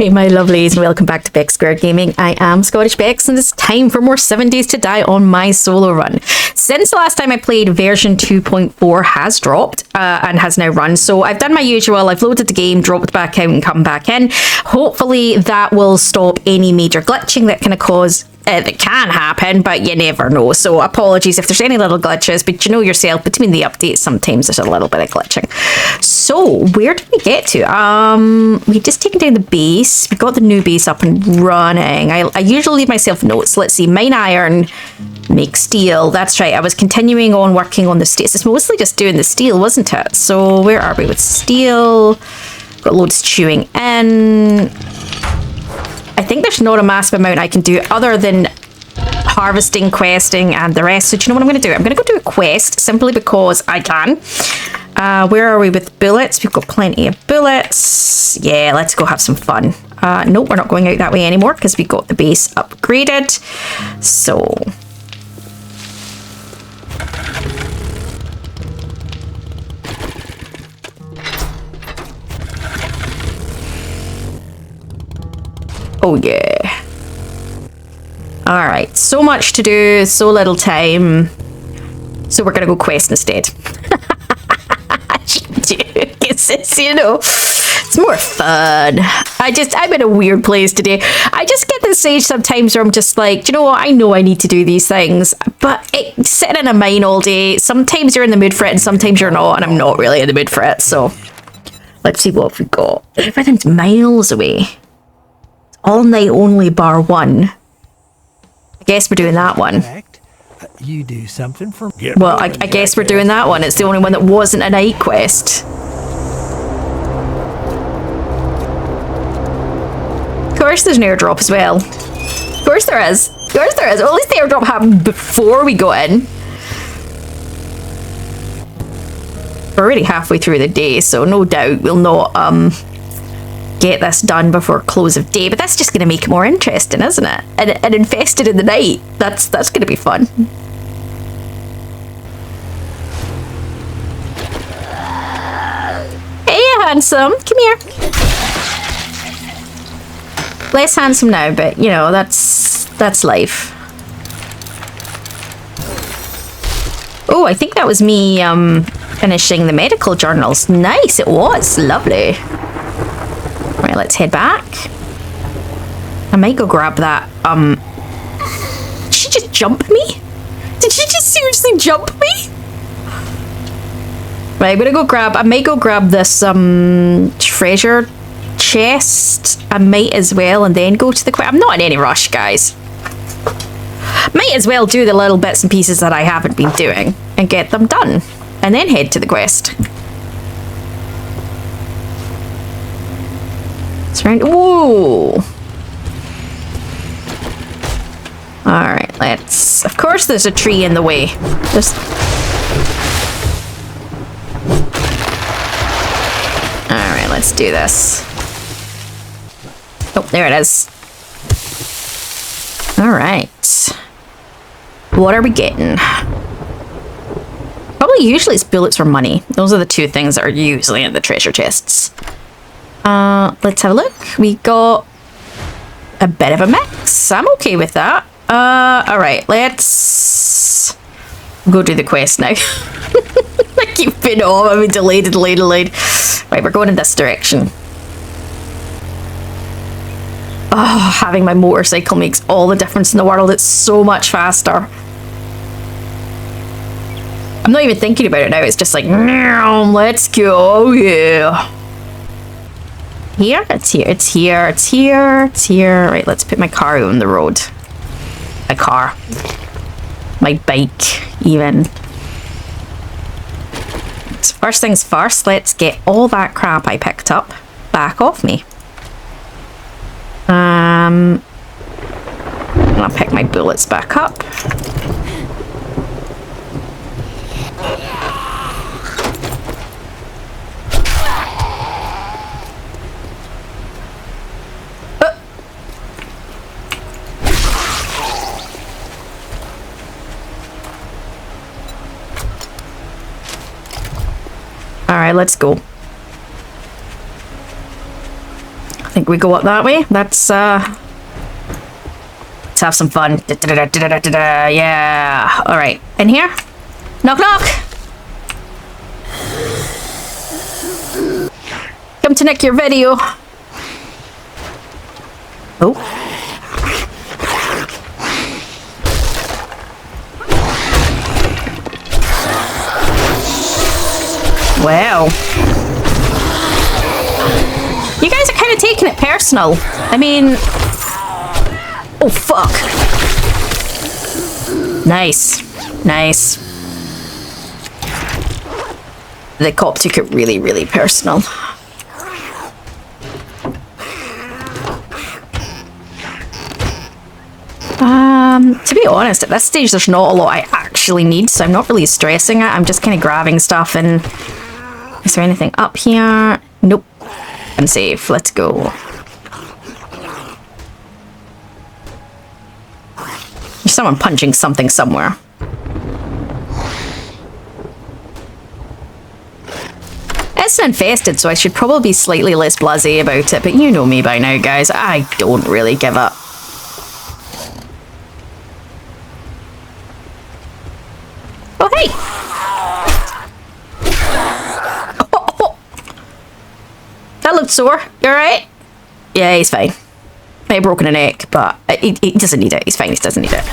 Hey my lovelies, and welcome back to Bex Squared Gaming. I am Scottish Bex, and it's time for more 7 Days to Die on my solo run. Since the last time I played, version 2.4 has dropped and has now run. So I've done my usual, I've loaded the game, dropped back out and come back in. Hopefully that will stop any major glitching that can cause that can happen, but you never know. So apologies if there's any little glitches, but you know yourself, between the updates sometimes there's a little bit of glitching. So where did we get to? We just taken down the base. We got the new base up and running. I usually leave myself notes. Let's see, mine iron, make steel. That's right, I was continuing on working on the steel. It's mostly just doing the steel, wasn't it? So where are we with steel? Got loads chewing in. I think there's not a massive amount I can do other than harvesting, questing, and the rest. So do you know what I'm going to do? I'm going to go do a quest simply because I can. Where are we with bullets? We've got plenty of bullets. Yeah, let's go have some fun. Nope, we're not going out that way anymore because we got the base upgraded. So... oh yeah. Alright, so much to do, so little time. So we're gonna go quest instead. It's, you know, it's more fun. I'm in a weird place today. I just get this stage sometimes where I'm just like, do you know what, I know I need to do these things, but sitting in a mine all day, sometimes you're in the mood for it and sometimes you're not, and I'm not really in the mood for it. So let's see what we've got. Everything's miles away. All night only bar one. I guess we're doing that one. You do something for me. Well, I guess we're doing that one. It's the only one that wasn't a night quest. Of course there's an airdrop as well. Of course there is. Of course there is. Well, at least the airdrop happened before we got in. We're already halfway through the day, so no doubt we'll not get this done before close of day, but that's just going to make it more interesting, isn't it? And infested in the night, that's going to be fun. Hey handsome, come here. Less handsome now, but you know, that's life. Oh, I think that was me finishing the medical journals. Nice, it was lovely. Right, let's head back. I might go grab that, did she just jump me? Did she just seriously jump me? Right, I'm gonna go grab, I might go grab this, treasure chest. I might as well, and then go to the quest. I'm not in any rush, guys. Might as well do the little bits and pieces that I haven't been doing, and get them done, and then head to the quest. Ooh. Alright, let's... Of course there's a tree in the way. Alright, let's do this. Oh, there it is. Alright. What are we getting? Probably usually it's bullets or money. Those are the two things that are usually in the treasure chests. Let's have a look. We got a bit of a mix. I'm okay with that. Alright, let's go do the quest now. I keep putting it off. I mean, delayed. Right, we're going in this direction. Oh, having my motorcycle makes all the difference in the world. It's so much faster. I'm not even thinking about it now. It's just like, let's go. Oh, yeah. Here? It's here. Right, let's put my car out on the road. My car. My bike, even. So first things first, let's get all that crap I picked up back off me. I'm gonna pick my bullets back up. Alright, let's go. think we go up that way. Let's have some fun. Yeah. All right. In here. Knock, knock. Come to nick your video. Oh. Wow. You guys are kind of taking it personal. I mean... Oh, fuck. Nice. Nice. The cop took it really, really personal. To be honest, at this stage, there's not a lot I actually need, so I'm not really stressing it. I'm just kind of grabbing stuff and... Is there anything up here? Nope. I'm safe. Let's go. There's someone punching something somewhere. It's infested, so I should probably be slightly less blasé about it, but you know me by now, guys. I don't really give up. Oh, hey! Oh. That looked sore. You alright? Yeah, he's fine. May have broken a neck, but he doesn't need it. He's fine. He doesn't need it.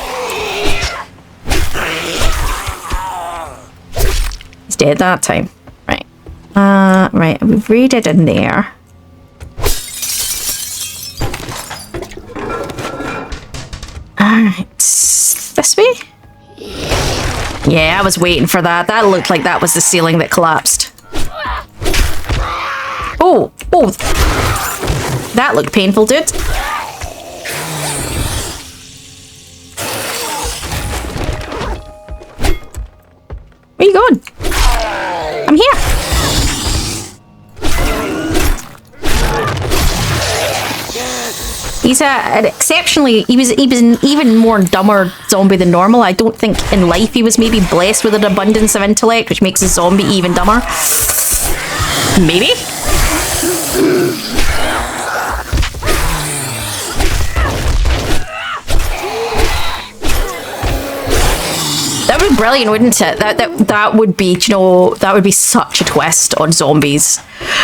He's dead that time. Right. Right. We've raided in there. Alright. This way? Yeah, I was waiting for that. That looked like that was the ceiling that collapsed. Oh! Oh! That looked painful, dude. Where you going? I'm here. He's an exceptionally... He was an even more dumber zombie than normal. I don't think in life he was maybe blessed with an abundance of intellect, which makes a zombie even dumber. Maybe? That would be brilliant, wouldn't it? That would be, you know, that would be such a twist on zombies.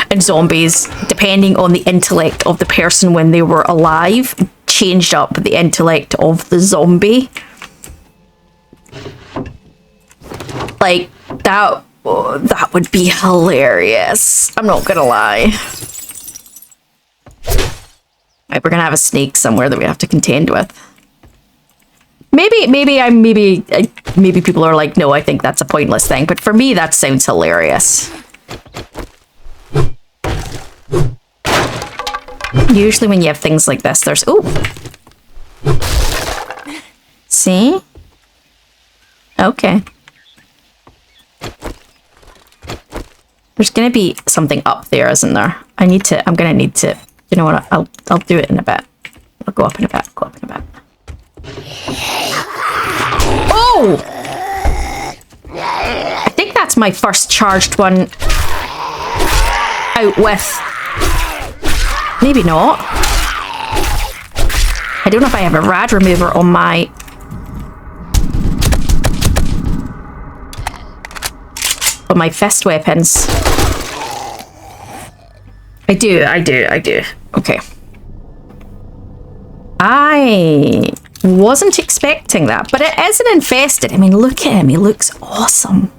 And zombies, depending on the intellect of the person when they were alive, changed up the intellect of the zombie. Like, that would be hilarious. I'm not gonna lie. Right, we're gonna have a snake somewhere that we have to contend with. Maybe people are like, no, I think that's a pointless thing. But for me, that sounds hilarious. Usually when you have things like this, there's... Ooh! See? Okay. There's gonna be something up there, isn't there? I'm gonna need to... You know what? I'll do it in a bit. I'll go up in a bit. Go up in a bit. Oh! I think that's my first charged one out with. Maybe not. I don't know if I have a rad remover on my... on my fist weapons. I do. Okay. I wasn't expecting that, but it isn't infested. I mean, look at him. He looks awesome.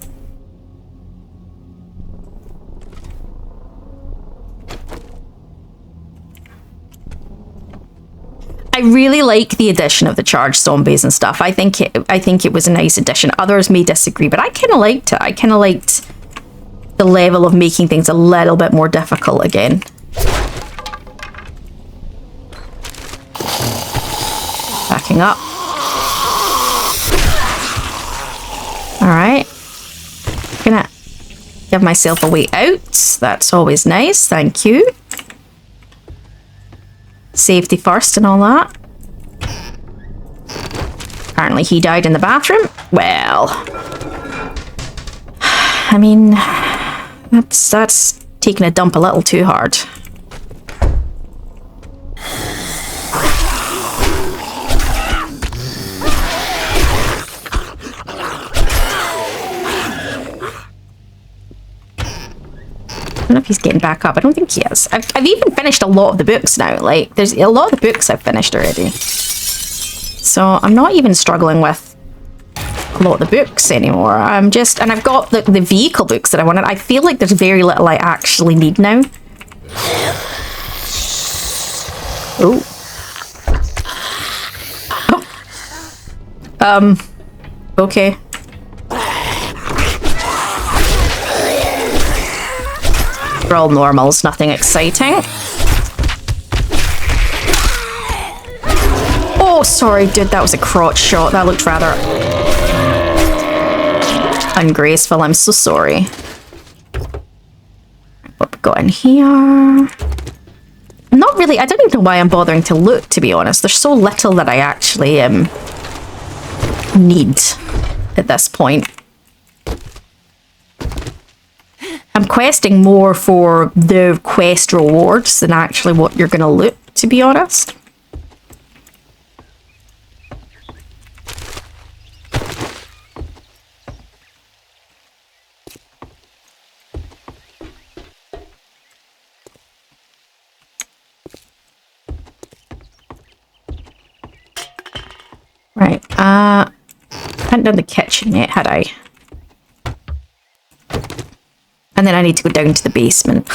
I really like the addition of the charged zombies and stuff. I think it was a nice addition. Others may disagree, but I kind of liked it. I kind of liked the level of making things a little bit more difficult again. Backing up. Alright. Gonna give myself a way out. That's always nice. Thank you. Safety first and all that. Apparently he died in the bathroom. Well, I mean, that's taking a dump a little too hard. if he's getting back up. I don't think he is. I've even finished a lot of the books now. Like, there's a lot of the books I've finished already. So I'm not even struggling with a lot of the books anymore. I'm just, and I've got the vehicle books that I wanted. I feel like there's very little I actually need now. Oh. Okay. We're all normals, nothing exciting. Oh, sorry, dude, that was a crotch shot. That looked rather ungraceful. I'm so sorry. What we got in here? Not really. I don't even know why I'm bothering to look, to be honest. There's so little that I actually need at this point. I'm questing more for the quest rewards than actually what you're going to loot, to be honest. Right, I hadn't done the kitchen yet, had I? And then I need to go down to the basement.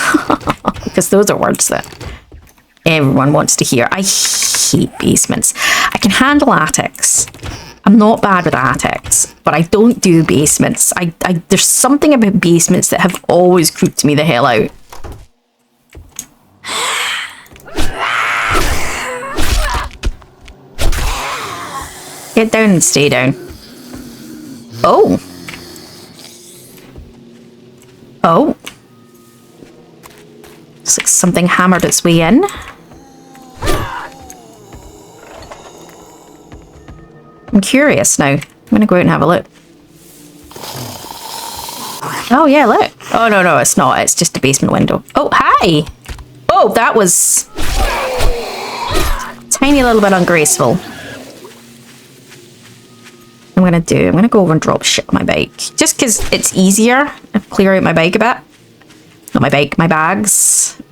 Because those are words that everyone wants to hear. I hate basements. I can handle attics. I'm not bad with attics, but I don't do basements. There's something about basements that have always creeped me the hell out. Get down and stay down. Oh. Oh. Looks like something hammered its way in. I'm curious now. I'm gonna go out and have a look. Oh yeah, look. Oh no, it's not. It's just a basement window. Oh, hi! Oh, that was tiny little bit ungraceful. I'm gonna go over and drop shit on my bike. Just because it's easier. I'll clear out my bike a bit. Not my bike, my bags.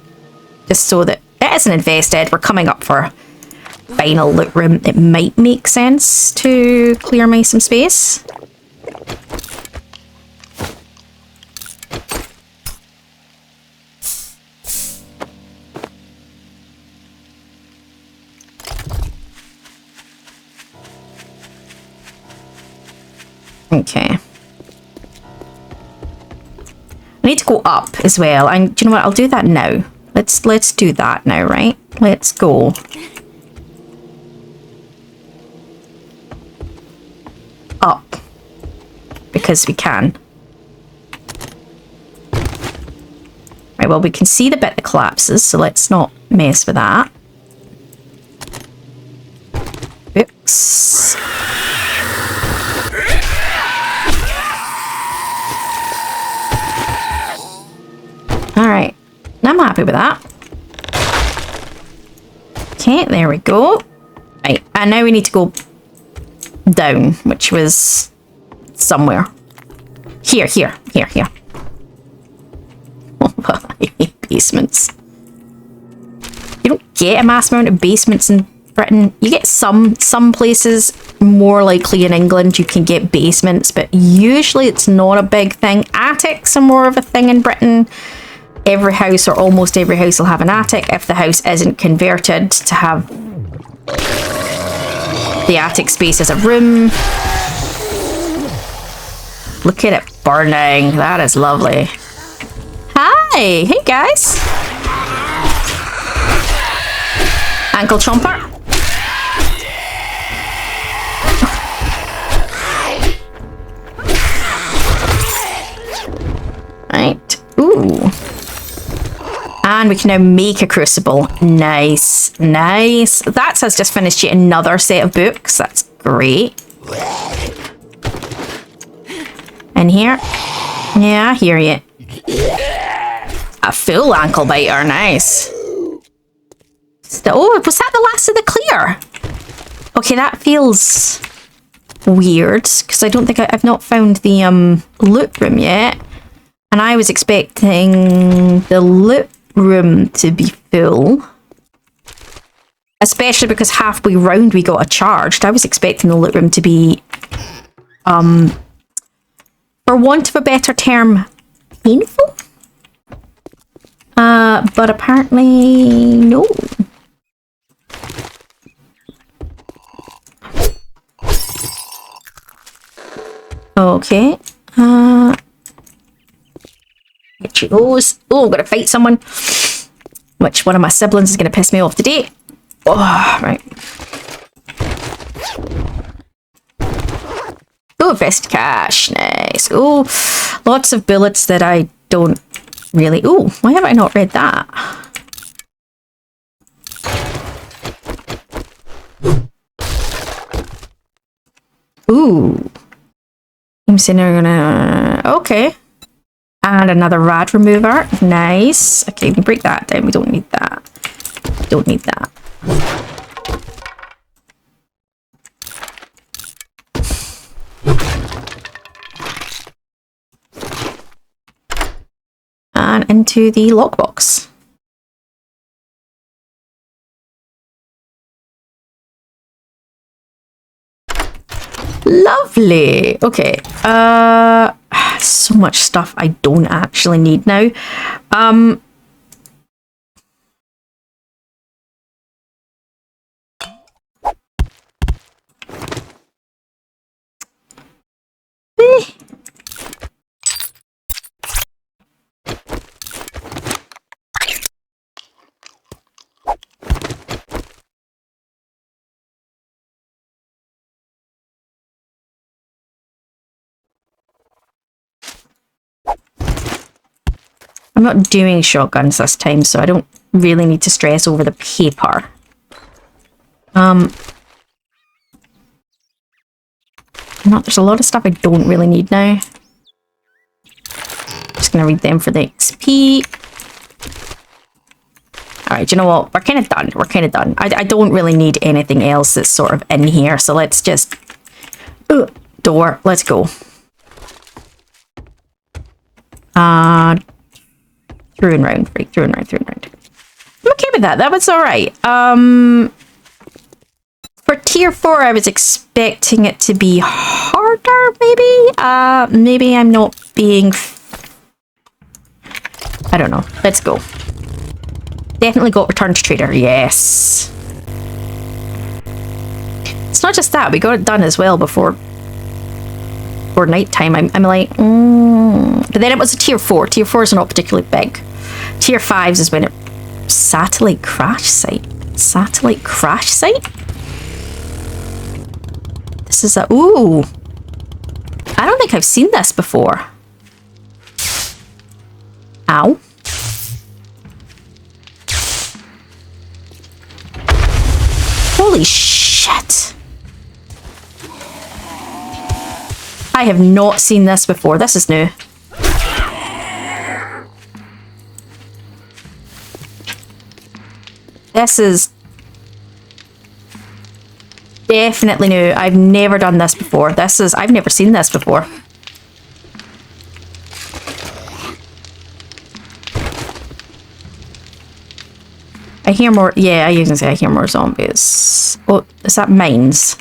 Just so that it isn't infested. We're coming up for final loot room. It might make sense to clear me some space. Okay. I need to go up as well. And do you know what? I'll do that now. Let's do that now, right? Let's go. Up. Because we can. Right, well, we can see the bit that collapses, so let's not mess with that. Oops. Alright, I'm happy with that. Okay, there we go. Right, and now we need to go down, which was somewhere. Here. Oh, I hate basements. You don't get a mass amount of basements in Britain. You get some places, more likely in England, you can get basements, but usually it's not a big thing. Attics are more of a thing in Britain. Every house, or almost every house, will have an attic if the house isn't converted to have the attic space as a room. Look at it burning. That is lovely. Hi! Hey guys! Ankle chomper. Right. Ooh. And we can now make a crucible. Nice. Nice. That's us just finished yet another set of books. That's great. And here. Yeah, I hear you. A full ankle biter. Nice. Oh, was that the last of the clear? Okay, that feels weird because I don't think I've not found the loot room yet. And I was expecting the loot room to be full. Especially because halfway round we got a charged. I was expecting the loot room to be, for want of a better term, painful? But apparently, no. Okay. Get you those. Oh, I'm gonna fight someone. Which one of my siblings is gonna piss me off today? Oh, right. Oh, vest cash. Nice. Oh, lots of bullets that I don't really... Oh, why have I not read that? Ooh. I'm saying they're gonna... Okay. And another rad remover. Nice. Okay, we break that down. We don't need that. Don't need that. And into the lockbox. Lovely. Okay. So much stuff I don't actually need now. I'm not doing shotguns this time, so I don't really need to stress over the paper. There's a lot of stuff I don't really need now. Just gonna read them for the XP. Alright, you know what? We're kind of done. We're kind of done. I don't really need anything else that's sort of in here, so let's just... door. Let's go. Through and round. Right, through and round, through and round. I'm okay with that. That was alright. For tier 4, I was expecting it to be harder, maybe? Maybe I'm not being... I don't know. Let's go. Definitely got Return to Trader. Yes. It's not just that. We got it done as well before nighttime. I'm like... But then it was a tier 4. Tier 4s are not particularly big. Tier 5s is when it... Satellite crash site. Satellite crash site? This is a... Ooh. I don't think I've seen this before. Ow. Holy shit. I have not seen this before. This is new. This is definitely new. I've never done this before. I've never seen this before. I hear more, yeah, I usually say I hear more zombies. Oh, is that mines?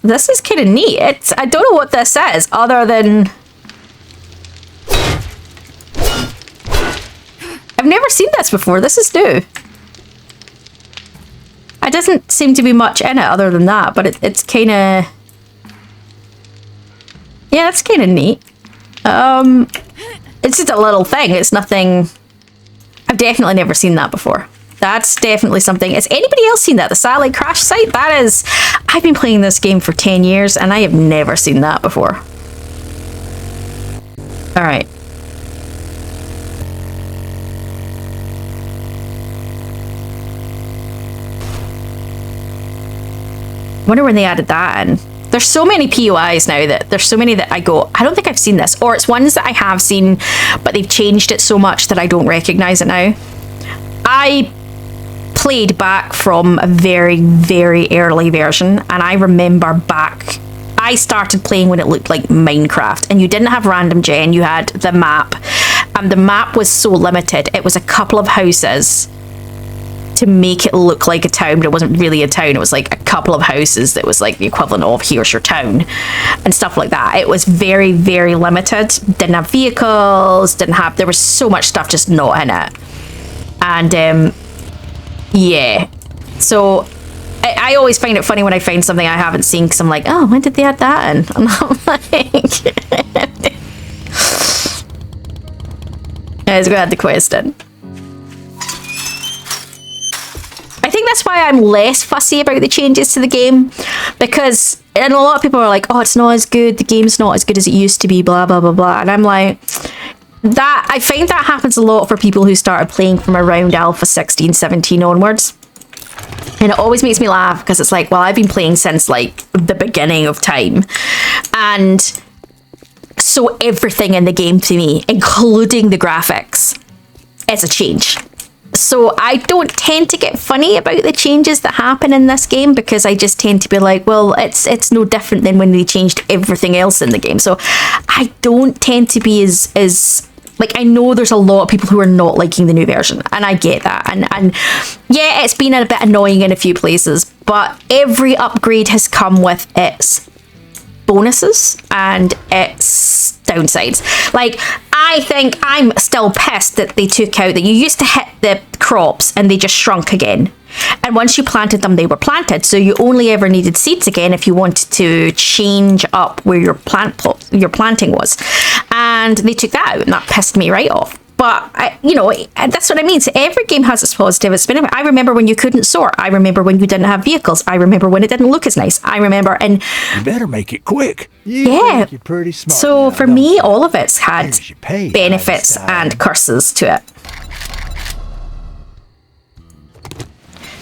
This is kind of neat. I don't know what this is other than... I've never seen this before. This is new. It doesn't seem to be much in it other than that, but it's kind of... Yeah, that's kind of neat. It's just a little thing. It's nothing... I've definitely never seen that before. That's definitely something. Has anybody else seen that? The satellite crash site? That is... I've been playing this game for 10 years and I have never seen that before. Alright. Wonder when they added that in. There's so many POIs now that there's so many that I go, I don't think I've seen this. Or it's ones that I have seen, but they've changed it so much that I don't recognize it now. I played back from a very, very early version, and I remember I started playing when it looked like Minecraft, and you didn't have random gen, you had the map, and the map was so limited. It was a couple of houses to make it look like a town, but it wasn't really a town. It was like a couple of houses that was like the equivalent of here's your town and stuff like that. It was very, very limited. Didn't have vehicles, there was so much stuff just not in it. And yeah, so I always find it funny when I find something I haven't seen, because I'm like, oh, when did they add that in? And I'm like, let's go ahead the question. I think that's why I'm less fussy about the changes to the game, because and a lot of people are like, oh, it's not as good, the game's not as good as it used to be, blah blah blah blah, and I'm like, that I find that happens a lot for people who started playing from around Alpha 16, 17 onwards. And it always makes me laugh, because it's like, well, I've been playing since like the beginning of time, and so everything in the game to me, including the graphics, is a change. So I don't tend to get funny about the changes that happen in this game, because I just tend to be like, well, it's no different than when they changed everything else in the game. So I don't tend to be as like, I know there's a lot of people who are not liking the new version, and I get that. And yeah, it's been a bit annoying in a few places, but every upgrade has come with its bonuses and its downsides. Like, I think I'm still pissed that they took out that you used to hit the crops and they just shrunk again. And once you planted them, they were planted. So you only ever needed seeds again if you wanted to change up where your planting was. And they took that out, and that pissed me right off. But, that's what I mean. So every game has its positive, its negative. I remember when you couldn't sort. I remember when you didn't have vehicles. I remember when it didn't look as nice. I remember, and you better make it quick. Yeah. You're pretty smart. So now, for don't me, you? all of it's had Here's your pay, benefits Einstein. and curses to it.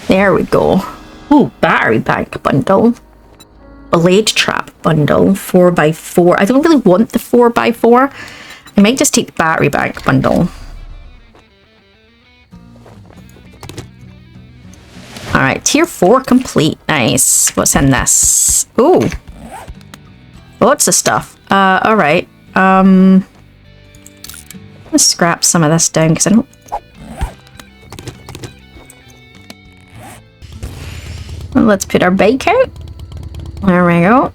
There we go. Oh, battery bank bundle. Blade trap bundle. 4x4. I don't really want the 4x4. I might just take the battery bank bundle. Alright, tier 4 complete. Nice. What's in this? Ooh. Lots of stuff. Alright. Let's scrap some of this down, because I don't... Well, let's put our bike out. There we go.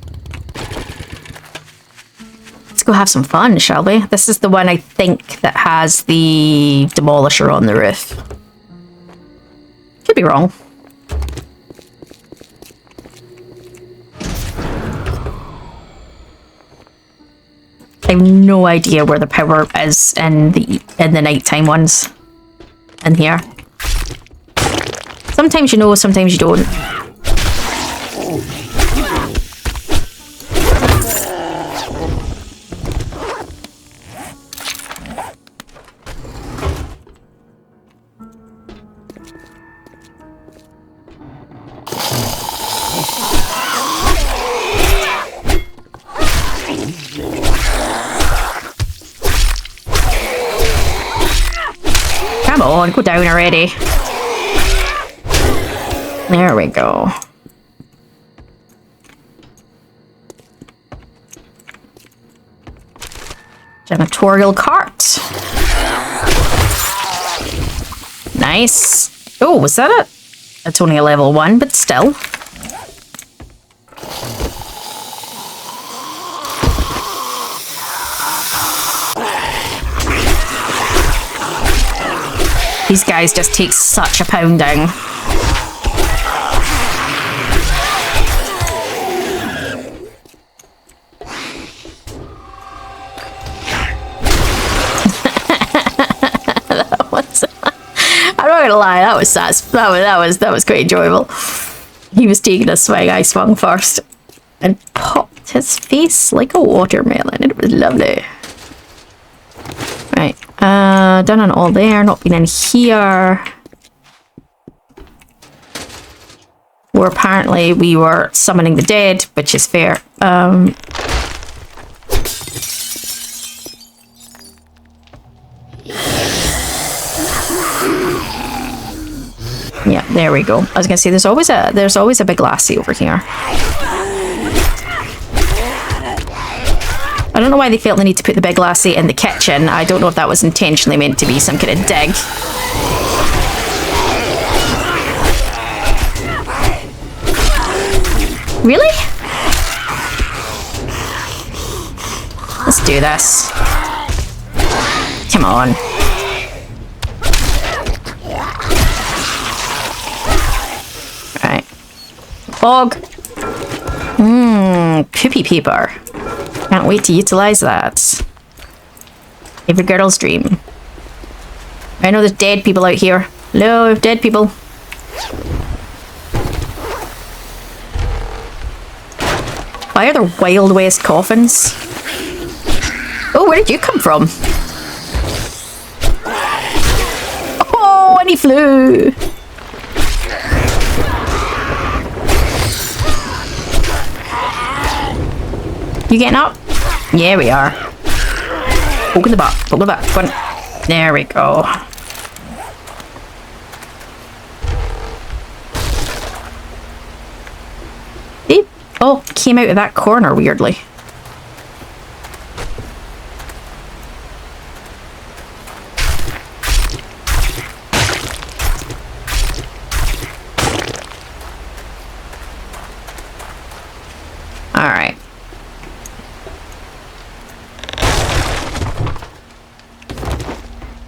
Let's go have some fun, shall we? This is the one, I think, that has the demolisher on the roof. Could be wrong. I have no idea where the power is in the nighttime ones in here. Sometimes you know, sometimes you don't. Come on, go down already. There we go. Janitorial cart. Nice. Oh, was that it? It's only a level 1, but still. These guys just take such a pounding. I'm not gonna lie, that was quite enjoyable. He was taking a swing, I swung first and popped his face like a watermelon. It was lovely. Right, done on all there, not been in here. Where apparently we were summoning the dead, which is fair. Yeah, There we go. I was gonna say there's always a big lassie over here. I don't know why they felt the need to put the big lassie in the kitchen. I don't know if that was intentionally meant to be some kind of dig. Really? Let's do this. Come on. Right. Bog. Poopy paper. Can't wait to utilize that. Every girl's dream. I know there's dead people out here. Hello, dead people. Why are there Wild West coffins? Oh, where did you come from? Oh, and he flew! You getting up? Yeah, we are. Poke in the butt, poke in the butt. Go on. There we go. They all came out of that corner weirdly. Alright.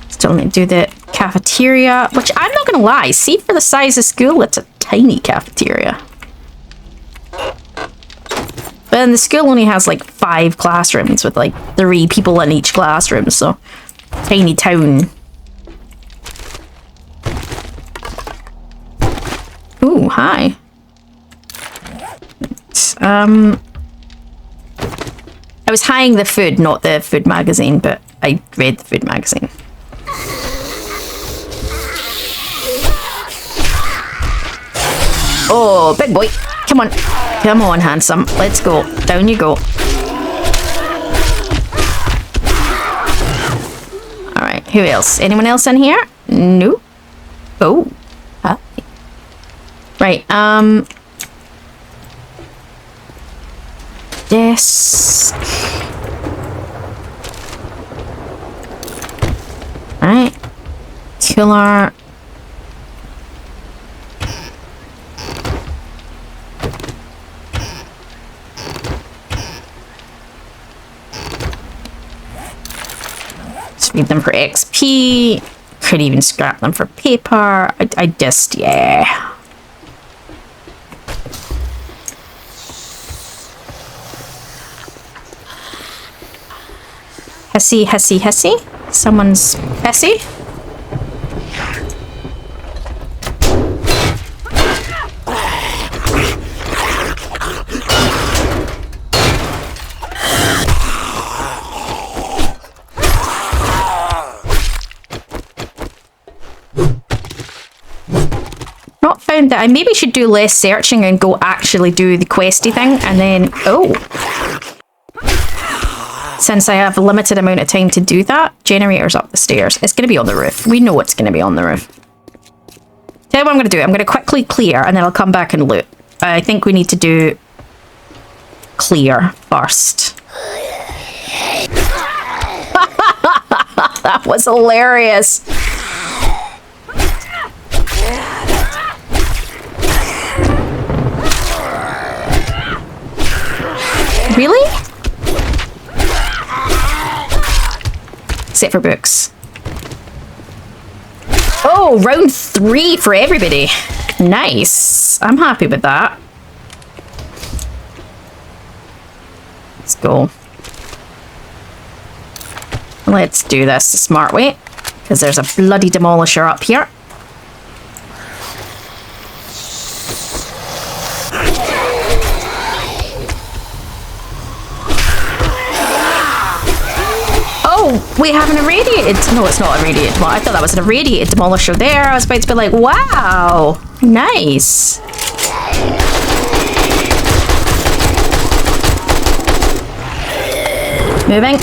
Still need to do the cafeteria, which I'm not gonna lie, see, for the size of school, it's a tiny cafeteria. But then the school only has like 5 classrooms with like 3 people in each classroom, so tiny town. Ooh, hi. I was hiding the food, not the food magazine, but I read the food magazine. Oh, big boy. Come on. Come on, handsome. Let's go. Down you go. Alright, who else? Anyone else in here? No. Oh. Hi. Right, desk. Alright. Killer. Need them for XP. Could even scrap them for paper. I just, yeah. Hessy, hessy, hessy. Someone's hessy. Found that I maybe should do less searching and go actually do the questy thing, and then since I have a limited amount of time to do that, generator's up the stairs. It's going to be on the roof. We know it's going to be on the roof. Tell you what I'm going to do. I'm going to quickly clear and then I'll come back and loot. I think we need to do clear first. That was hilarious. Really? Except for books. Oh, round 3 for everybody. Nice. I'm happy with that. Let's go. Let's do this the smart way, because there's a bloody demolisher up here. Oh, we have an irradiated... No, it's not irradiated. Well, I thought that was an irradiated demolisher there. I was about to be like, wow, nice. Moving.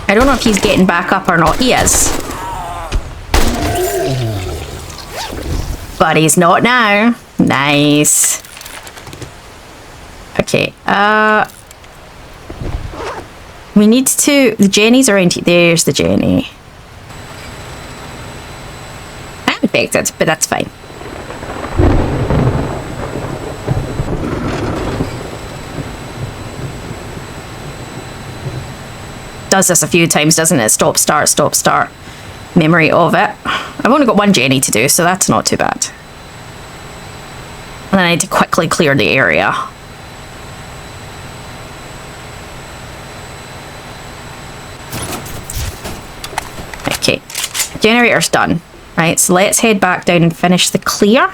I don't know if he's getting back up or not. He is. But he's not now. Nice. Okay, we need to... The Jenny's around here. There's the Jenny. I'm infected, but that's fine. Does this a few times, doesn't it? Stop, start. Memory of it. I've only got one Jenny to do, so that's not too bad. And then I need to quickly clear the area. Okay, generator's done. Right, so let's head back down and finish the clear.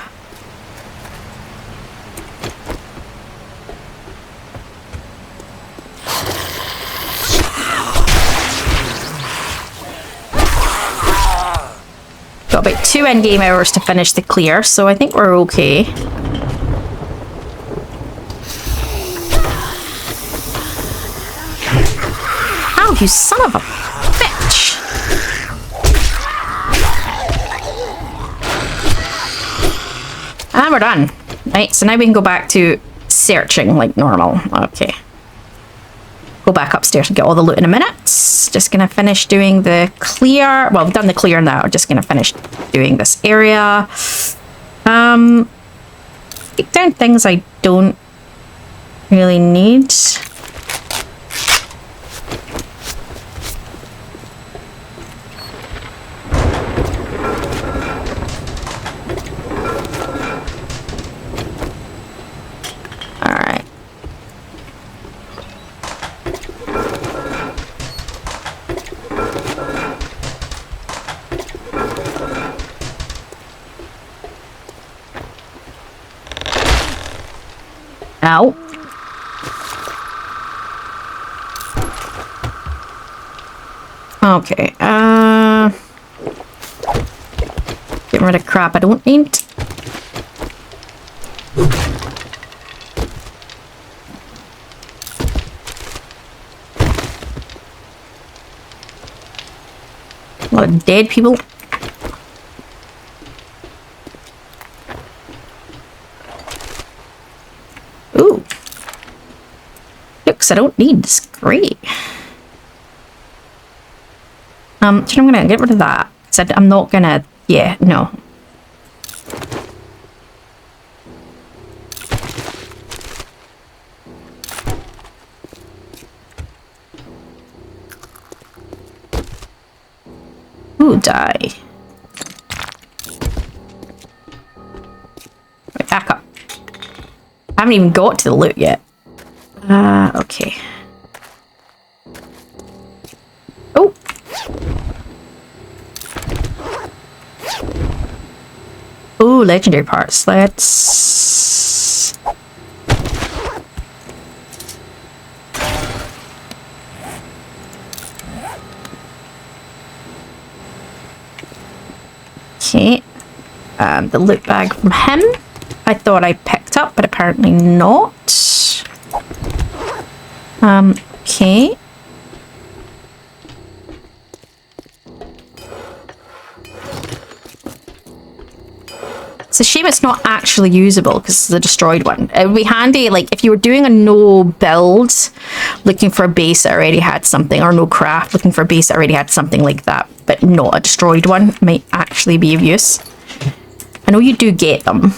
Got about 2 in-game hours to finish the clear, so I think we're okay. Ow, you son of a bitch! And we're done. Right, so now we can go back to searching like normal. Okay. Go back upstairs and get all the loot in a minute. Just gonna finish doing the clear. Well, we've done the clear now. We're just gonna finish doing this area. Take down things I don't really need. Ow. Okay, getting rid of crap I don't need. A lot of dead people. Ooh. Looks I don't need this. Great. So I'm gonna get rid of that. Said I'm not gonna. Yeah, no. Ooh, die. Right, back up. I haven't even got to the loot yet. Okay. Oh! Ooh, legendary parts. Let's... Okay. The loot bag from him. I thought I picked up, but apparently not. Okay. It's a shame it's not actually usable because it's a destroyed one. It would be handy, like, if you were doing a no build, looking for a base that already had something, or no craft, looking for a base that already had something like that, but not a destroyed one, might actually be of use. I know you do get them.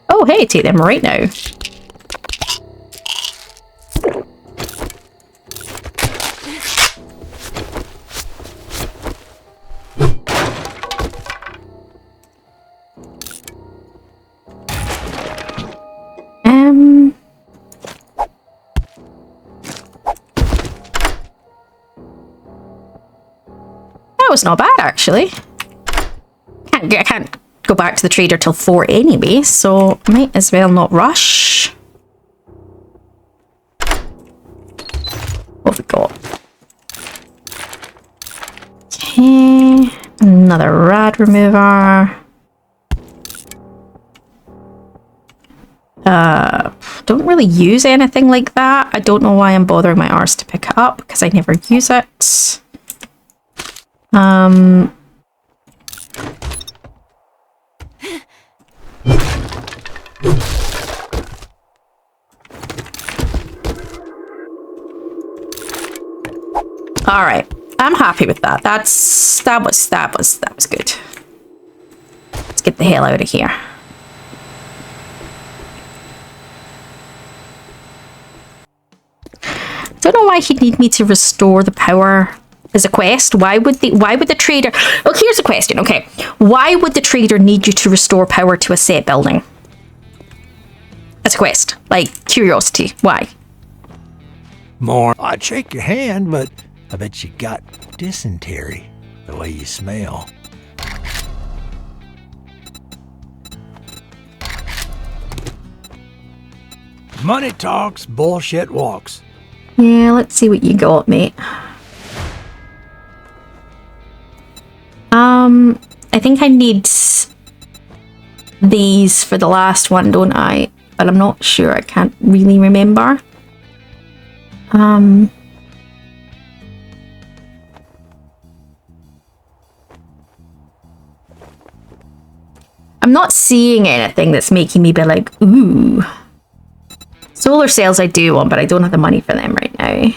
Oh, hey, take them right now. That was not bad, actually. I can't go back to the trader till 4 anyway, so might as well not rush. What have we got? Okay, another rad remover. Don't really use anything like that. I don't know why I'm bothering my arse to pick it up, because I never use it. All right, I'm happy with that. That was good. Let's get the hell out of here. Don't know why he'd need me to restore the power as a quest. Why would the trader... Oh, here's a question. Okay, why would the trader need you to restore power to a set building as a quest? Like, curiosity. Why? More. I'd shake your hand, but I bet you got dysentery the way you smell. Money talks, bullshit walks. Yeah, let's see what you got, mate. I think I need these for the last one, don't I? But I'm not sure. I can't really remember. I'm not seeing anything that's making me be like, ooh. Solar cells I do want, but I don't have the money for them right now.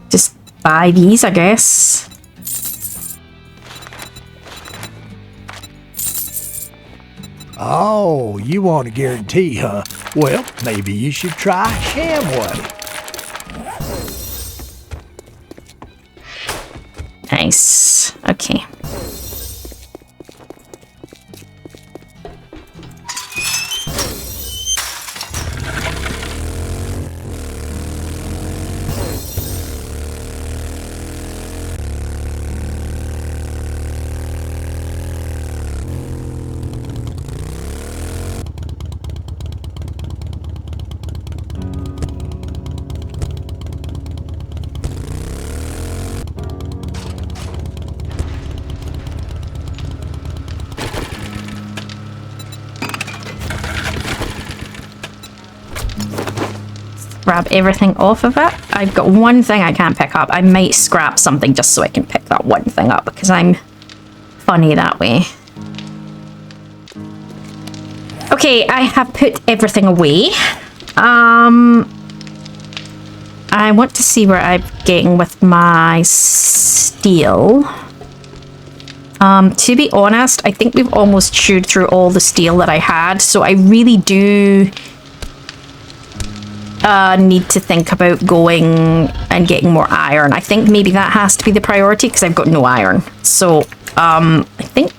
Just buy these, I guess. Oh, you want a guarantee, huh? Well, maybe you should try Shamway. Nice. Okay. Grab everything off of it. I've got one thing I can't pick up. I might scrap something just so I can pick that one thing up because I'm funny that way. Okay, I have put everything away. I want to see where I'm getting with my steel. To be honest, I think we've almost chewed through all the steel that I had, so I really do need to think about going and getting more iron. I think maybe that has to be the priority because I've got no iron. So I think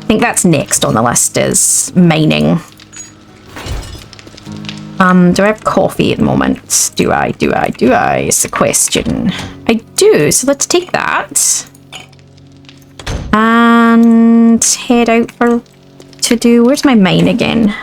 that's next on the list is mining. Do I have coffee at the moment? Do I? It's a question. I do, so let's take that and head out to do, where's my mine again?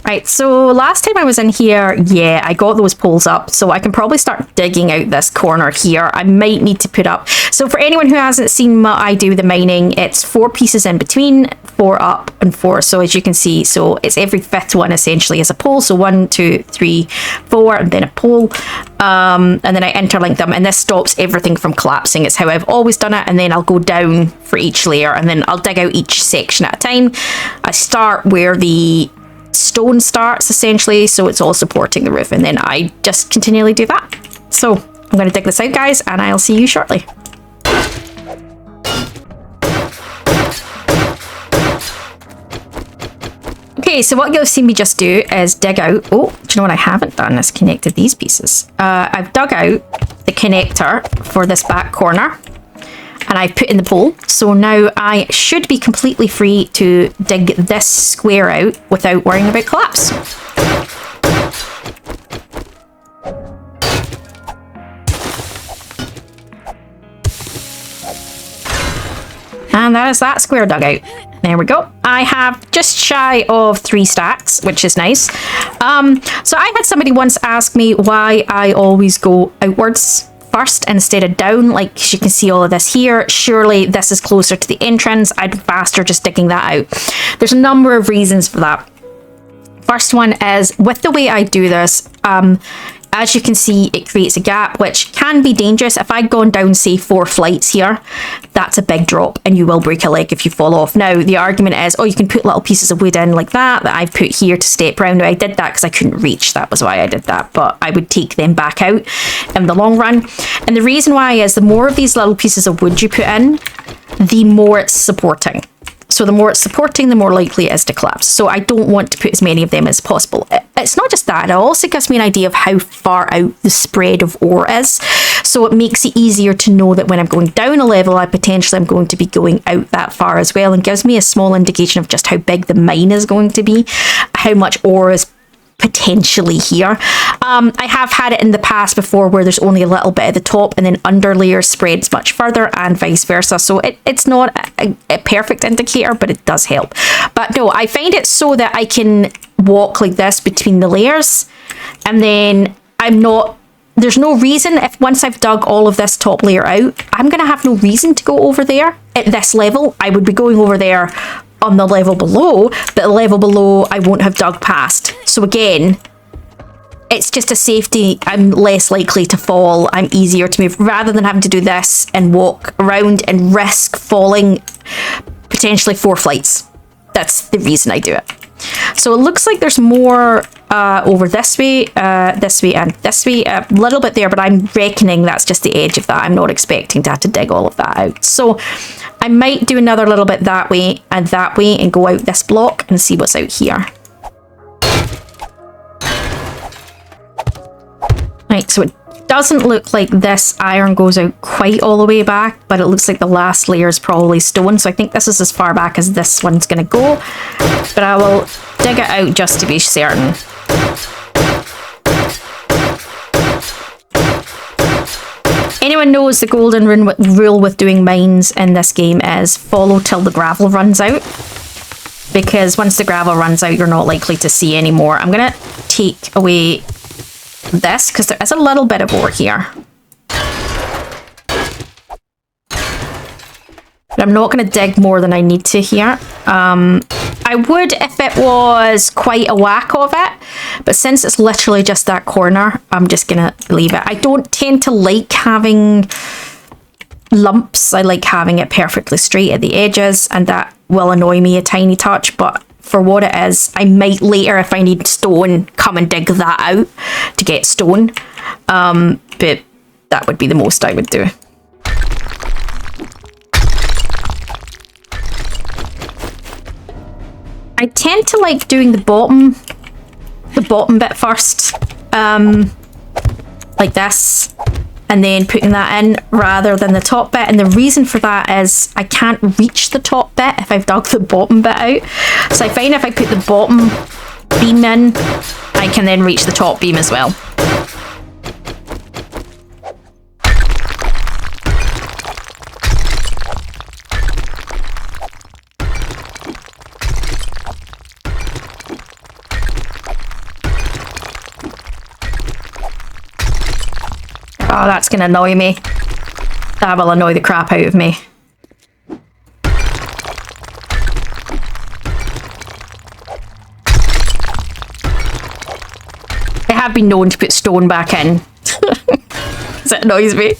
Right, so last time I was in here, yeah, I got those poles up, so I can probably start digging out this corner here. I might need to put up, so for anyone who hasn't seen what I do with the mining, it's 4 pieces in between, 4 up and 4, so as you can see, so it's every 5th one essentially is a pole, so 1, 2, 3, 4, and then a pole, and then I interlink them, and this stops everything from collapsing. It's how I've always done it, and then I'll go down for each layer, and then I'll dig out each section at a time. I start where the stone starts essentially, so it's all supporting the roof, and then I just continually do that. So I'm going to dig this out, guys, and I'll see you shortly. Okay, so what you've seen me just do is dig out, oh, do you know what I haven't done is connected these pieces. I've dug out the connector for this back corner, and I've put in the pole. So now I should be completely free to dig this square out without worrying about collapse. And that is that square dug out. There we go. I have just shy of 3 stacks, which is nice. So I had somebody once ask me why I always go outwards first instead of down. Like you can see all of this here. Surely this is closer to the entrance. I'd be faster just digging that out. There's a number of reasons for that. First one is with the way I do this, as you can see, it creates a gap, which can be dangerous. If I'd gone down, say, 4 flights here, that's a big drop and you will break a leg if you fall off. Now, the argument is, oh, you can put little pieces of wood in like that I've put here to step round. I did that because I couldn't reach. That was why I did that. But I would take them back out in the long run. And the reason why is the more of these little pieces of wood you put in, the more it's supporting. So the more it's supporting, the more likely it is to collapse. So I don't want to put as many of them as possible. It's not just that, it also gives me an idea of how far out the spread of ore is. So it makes it easier to know that when I'm going down a level, I potentially am going to be going out that far as well, and gives me a small indication of just how big the mine is going to be, how much ore is potentially here. I have had it in the past before where there's only a little bit at the top and then under layers spreads much further and vice versa. So it's not a perfect indicator, but it does help. But no, I find it so that I can walk like this between the layers, and then there's no reason, if once I've dug all of this top layer out, I'm going to have no reason to go over there at this level. I would be going over there on the level below, but the level below I won't have dug past. So again, it's just a safety. I'm less likely to fall. I'm easier to move rather than having to do this and walk around and risk falling potentially 4 flights. That's the reason I do it. So it looks like there's more over this way, and this way. A little bit there, but I'm reckoning that's just the edge of that. I'm not expecting to have to dig all of that out. So I might do another little bit that way and go out this block and see what's out here. Right, so it doesn't look like this iron goes out quite all the way back, but it looks like the last layer is probably stone. So I think this is as far back as this one's going to go, but I will dig it out just to be certain. Anyone knows the golden rule with doing mines in this game is follow till the gravel runs out, because once the gravel runs out, you're not likely to see any more. I'm going to take away this because there is a little bit of ore here. But I'm not going to dig more than I need to here. I would if it was quite a whack of it, but since it's literally just that corner, I'm just going to leave it. I don't tend to like having lumps. I like having it perfectly straight at the edges, and that will annoy me a tiny touch, but for what it is, I might later, if I need stone, come and dig that out to get stone. But that would be the most I would do. I tend to like doing the bottom bit first, like this, and then putting that in rather than the top bit. And the reason for that is I can't reach the top bit if I've dug the bottom bit out. So I find if I put the bottom beam in, I can then reach the top beam as well. Oh, that's going to annoy me. That will annoy the crap out of me. I have been known to put stone back in. Because it annoys me.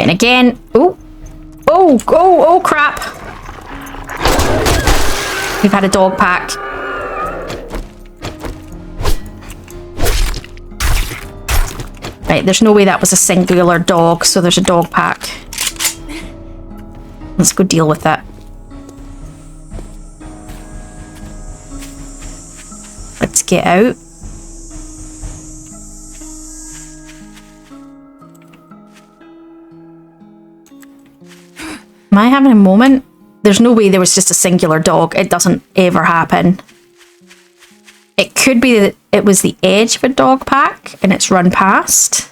and again. Oh, oh, oh, oh, crap. We've had a dog pack. Right, there's no way that was a singular dog, so there's a dog pack. Let's go deal with that. Let's get out. Am I having a moment? There's no way there was just a singular dog. It doesn't ever happen. It could be that it was the edge of a dog pack and it's run past.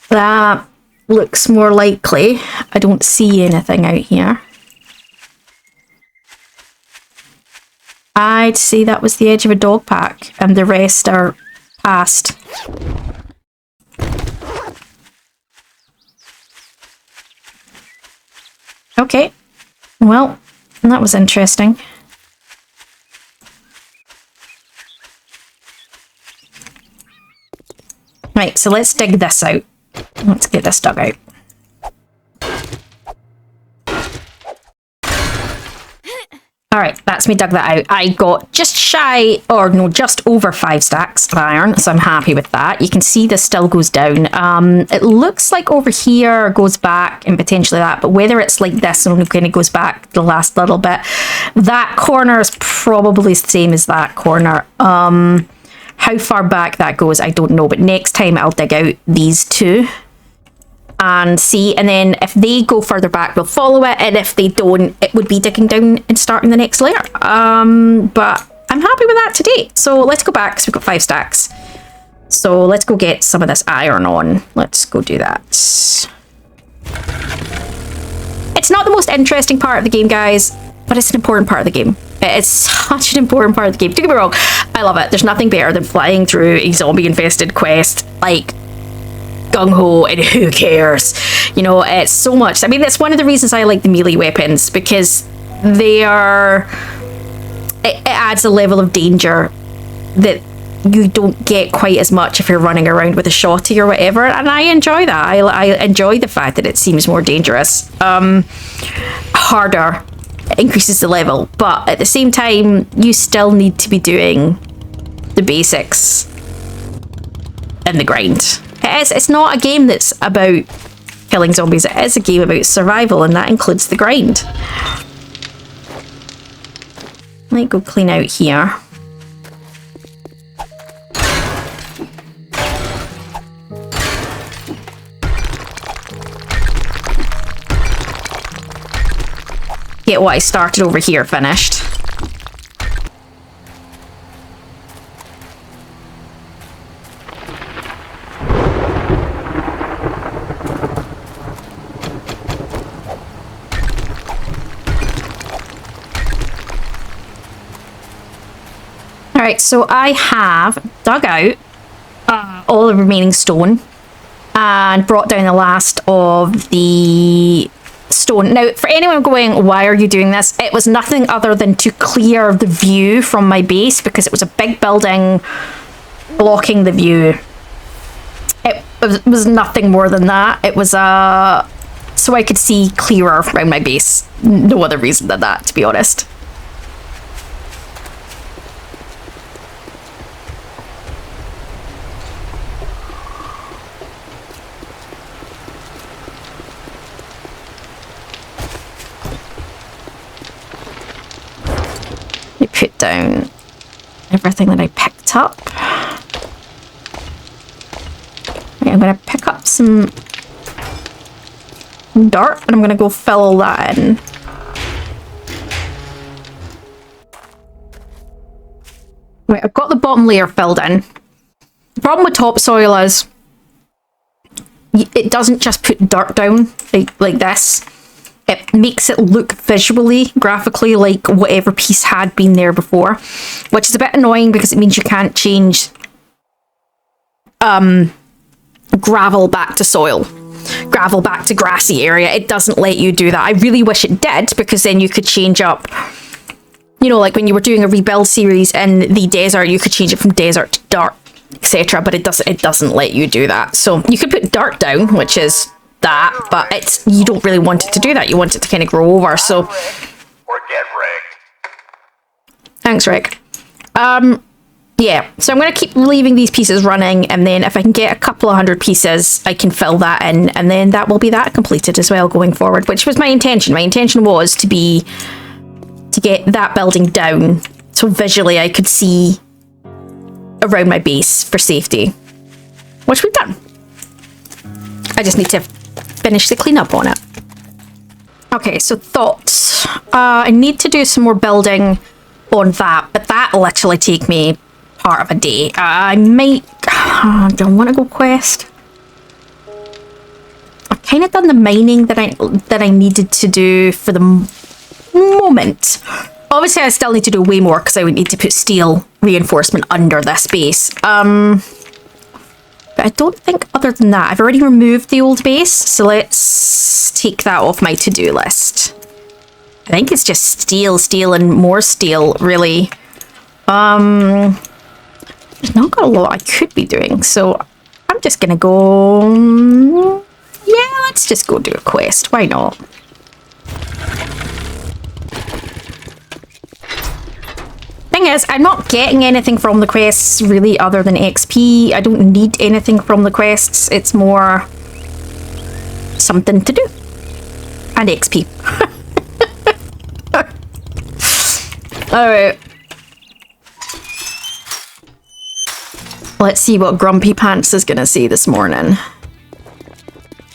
That looks more likely. I don't see anything out here. I'd say that was the edge of a dog pack and the rest are past. Okay, well, that was interesting. Right, so let's dig this out. Let's get this dug out. Alright, that's me dug that out. I got just shy, or no, just over 5 stacks of iron, so I'm happy with that. You can see this still goes down. It looks like over here goes back and potentially that, but whether it's like this and kind of goes back the last little bit, that corner is probably the same as that corner. How far back that goes, I don't know, but next time I'll dig out these two and see, and then if they go further back we'll follow it, and if they don't, it would be digging down and starting the next layer. But I'm happy with that to date, so let's go back because we've got 5 stacks, so let's go get some of this iron on. Let's go do that. It's not the most interesting part of the game, guys, but it's an important part of the game. It's such an important part of the game. Don't get me wrong, I love it. There's nothing better than flying through a zombie infested quest like gung-ho, and who cares? You know, it's so much. I mean, that's one of the reasons I like the melee weapons, because they are... It adds a level of danger that you don't get quite as much if you're running around with a shotty or whatever, and I enjoy that. I enjoy the fact that it seems more dangerous. Harder. It increases the level, but at the same time, you still need to be doing the basics and the grind. It's not a game that's about killing zombies, it is a game about survival, and that includes the grind. Let me go clean out here. Get what I started over here finished. Alright, so I have dug out all the remaining stone and brought down the last of the stone. Now, for anyone going, why are you doing this? It was nothing other than to clear the view from my base, because it was a big building blocking the view. It was nothing more than that. It was so I could see clearer around my base. No other reason than that, to be honest. Put down everything that I picked up. Okay, I'm going to pick up some dirt and I'm going to go fill all that in. Right, I've got the bottom layer filled in. The problem with topsoil is it doesn't just put dirt down like this. It makes it look visually, graphically, like whatever piece had been there before, which is a bit annoying because it means you can't change gravel back to soil, gravel back to grassy area. It doesn't let you do that. I really wish it did, because then you could change up, you know, like when you were doing a rebuild series in the desert, you could change it from desert to dirt, etc. But it doesn't let you do that. So you could put dirt down, which is that, but you don't really want it to do that. You want it to kind of grow over. So Or get wrecked. thanks, Rick. Yeah, so I'm going to keep leaving these pieces running, and then if I can get a couple of 100 pieces, I can fill that in, and then that will be that completed as well going forward, which was my intention. My intention was to get that building down, so visually I could see around my base for safety, which we've done. I just need to finish the cleanup on it. Okay, so thoughts. I need to do some more building on that, but that'll literally take me part of a day. I might... I don't want to go quest. I've kind of done the mining that I needed to do for the moment. Obviously, I still need to do way more because I would need to put steel reinforcement under this base. But I don't think other than that, I've already removed the old base, so let's take that off my to-do list. I think it's just steel, and more steel, really. There's not got a lot I could be doing, so I'm just gonna go... Yeah, let's just go do a quest. Why not? Thing is, I'm not getting anything from the quests, really, other than XP. I don't need anything from the quests. It's more something to do. And XP. Alright. Let's see what Grumpy Pants is going to say this morning.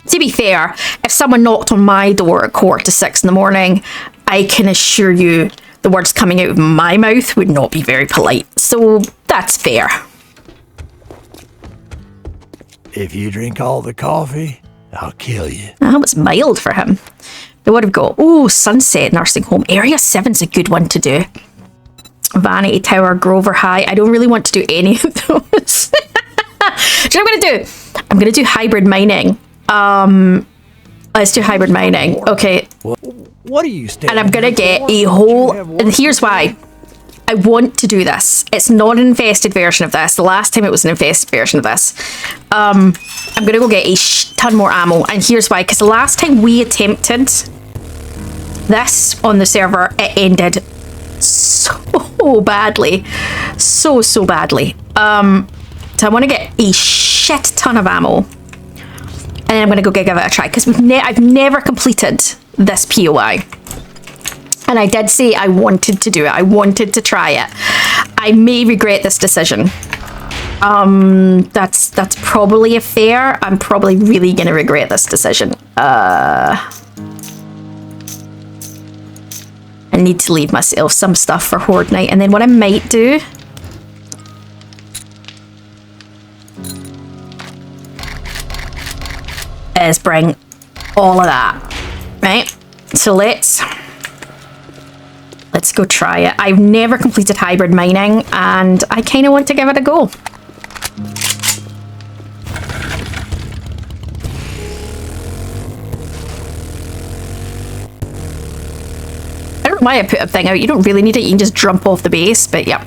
To be fair, if someone knocked on my door at 5:45 in the morning, I can assure you the words coming out of my mouth would not be very polite. So that's fair. If you drink all the coffee, I'll kill you. That was mild for him. They would have got, oh, Sunset Nursing Home. Area 7's a good one to do. Vanity Tower, Grover High. I don't really want to do any of those. Do you know what I'm going to do? I'm going to do hybrid mining. Let's do hybrid mining. Okay. What are you standing? And I'm going to get a whole... And here's why. I want to do this. It's not an infested version of this. The last time it was an infested version of this. I'm going to go get a ton more ammo. And here's why. Because the last time we attempted this on the server, it ended so badly. So badly. So I want to get a shit ton of ammo. And then I'm going to go give it a try. Because I've never completed this POI. And I did say I wanted to do it. I wanted to try it. I may regret this decision. That's probably a fair. I'm probably really going to regret this decision. I need to leave myself some stuff for Horde night. And then what I might do is bring all of that. Right? So let's go try it. I've never completed hybrid mining and I kind of want to give it a go. I don't know why I put a thing out. You don't really need it. You can just jump off the base, but yeah.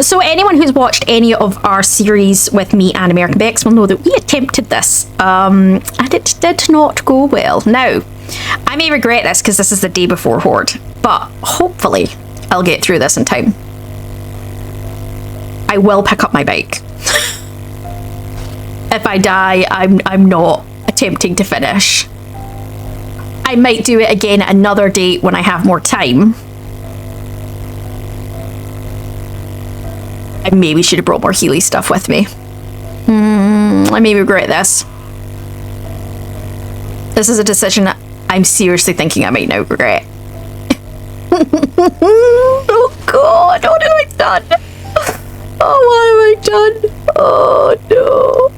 So anyone who's watched any of our series with me and American Bex will know that we attempted this, and it did not go well. Now, I may regret this because this is the day before Horde, but hopefully I'll get through this in time. I will pick up my bike. If I die, I'm not attempting to finish. I might do it again at another date when I have more time. I maybe should have brought more Healy stuff with me. I may regret this. This is a decision that I'm seriously thinking I might now regret. Oh God, what have I done? Oh, what have I done? Oh no.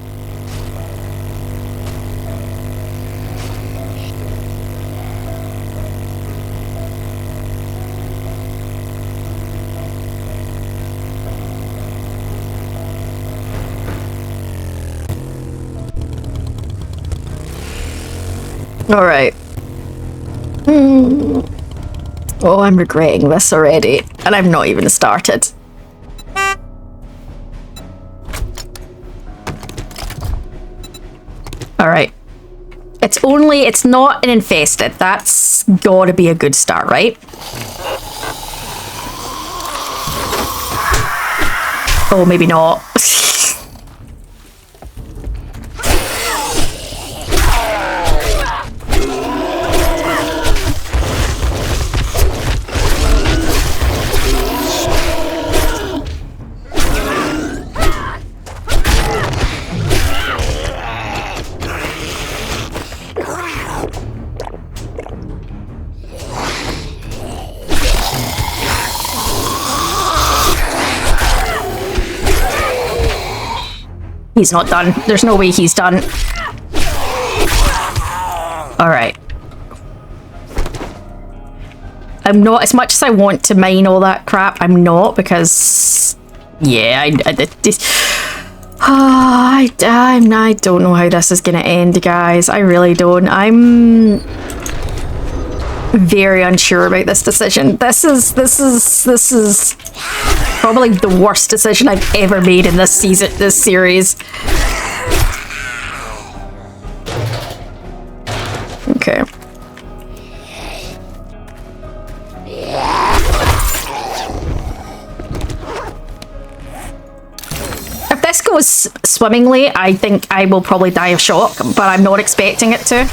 Alright. Oh, I'm regretting this already. And I've not even started. Alright. It's not an infested. That's gotta be a good start, right? Oh, maybe not. He's not done. There's no way he's done. Alright. I'm not, as much as I want to mine all that crap, I'm not, because... Yeah, I don't know how this is gonna end, guys. I really don't. I'm very unsure about this decision. This is probably the worst decision I've ever made in this series. Okay. If this goes swimmingly, I think I will probably die of shock, but I'm not expecting it to.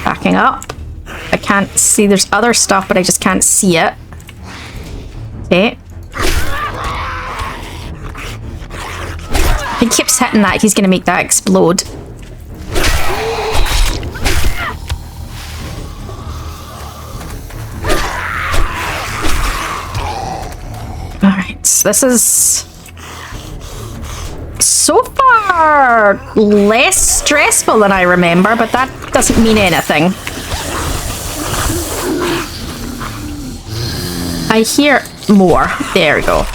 Backing up. I can't see. There's other stuff, but I just can't see it. Okay. He keeps hitting that. He's going to make that explode. Alright. This is... so far less stressful than I remember, but that doesn't mean anything. I hear more. There we go.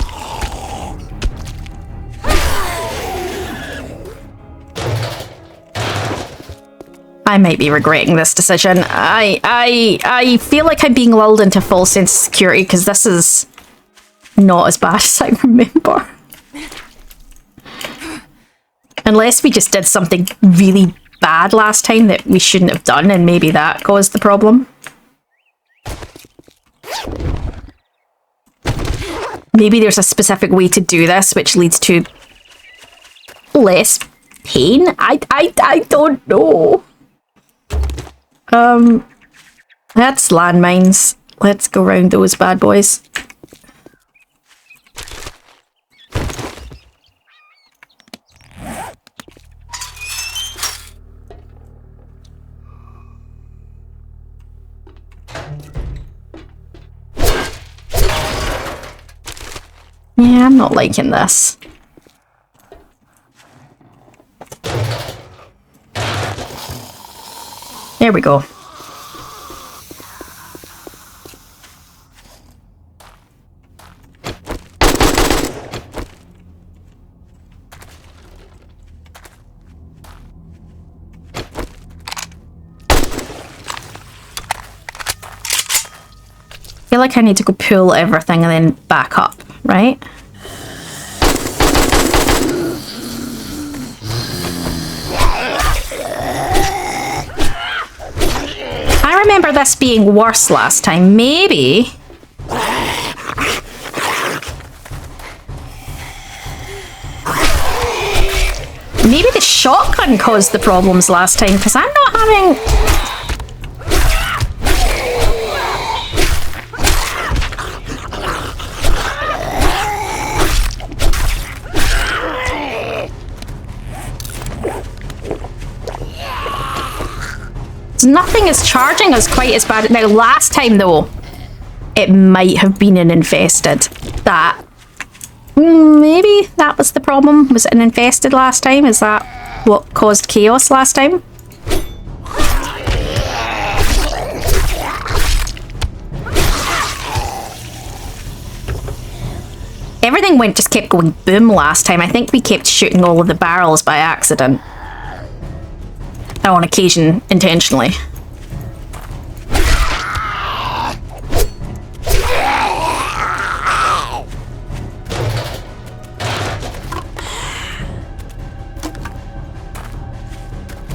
I might be regretting this decision. I feel like I'm being lulled into false sense of security because this is not as bad as I remember. Unless we just did something really bad last time that we shouldn't have done, and maybe that caused the problem. Maybe there's a specific way to do this which leads to less pain? I don't know. That's landmines. Let's go round those bad boys. Yeah, I'm not liking this. There we go. I feel like I need to go pull everything and then back up, right? I remember this being worse last time. Maybe... maybe the shotgun caused the problems last time, because I'm not having... nothing is charging us quite as bad. Now, last time, though, it might have been an infested. That... maybe that was the problem. Was it an infested last time? Is that what caused chaos last time? Everything thing just kept going boom last time. I think we kept shooting all of the barrels by accident. On occasion, intentionally.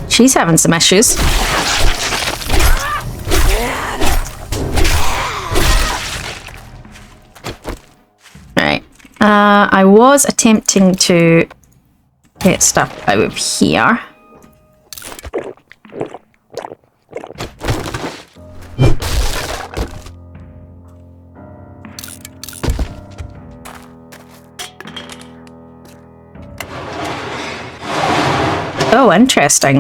She's having some issues. Right. I was attempting to get stuff out of here. Oh, interesting.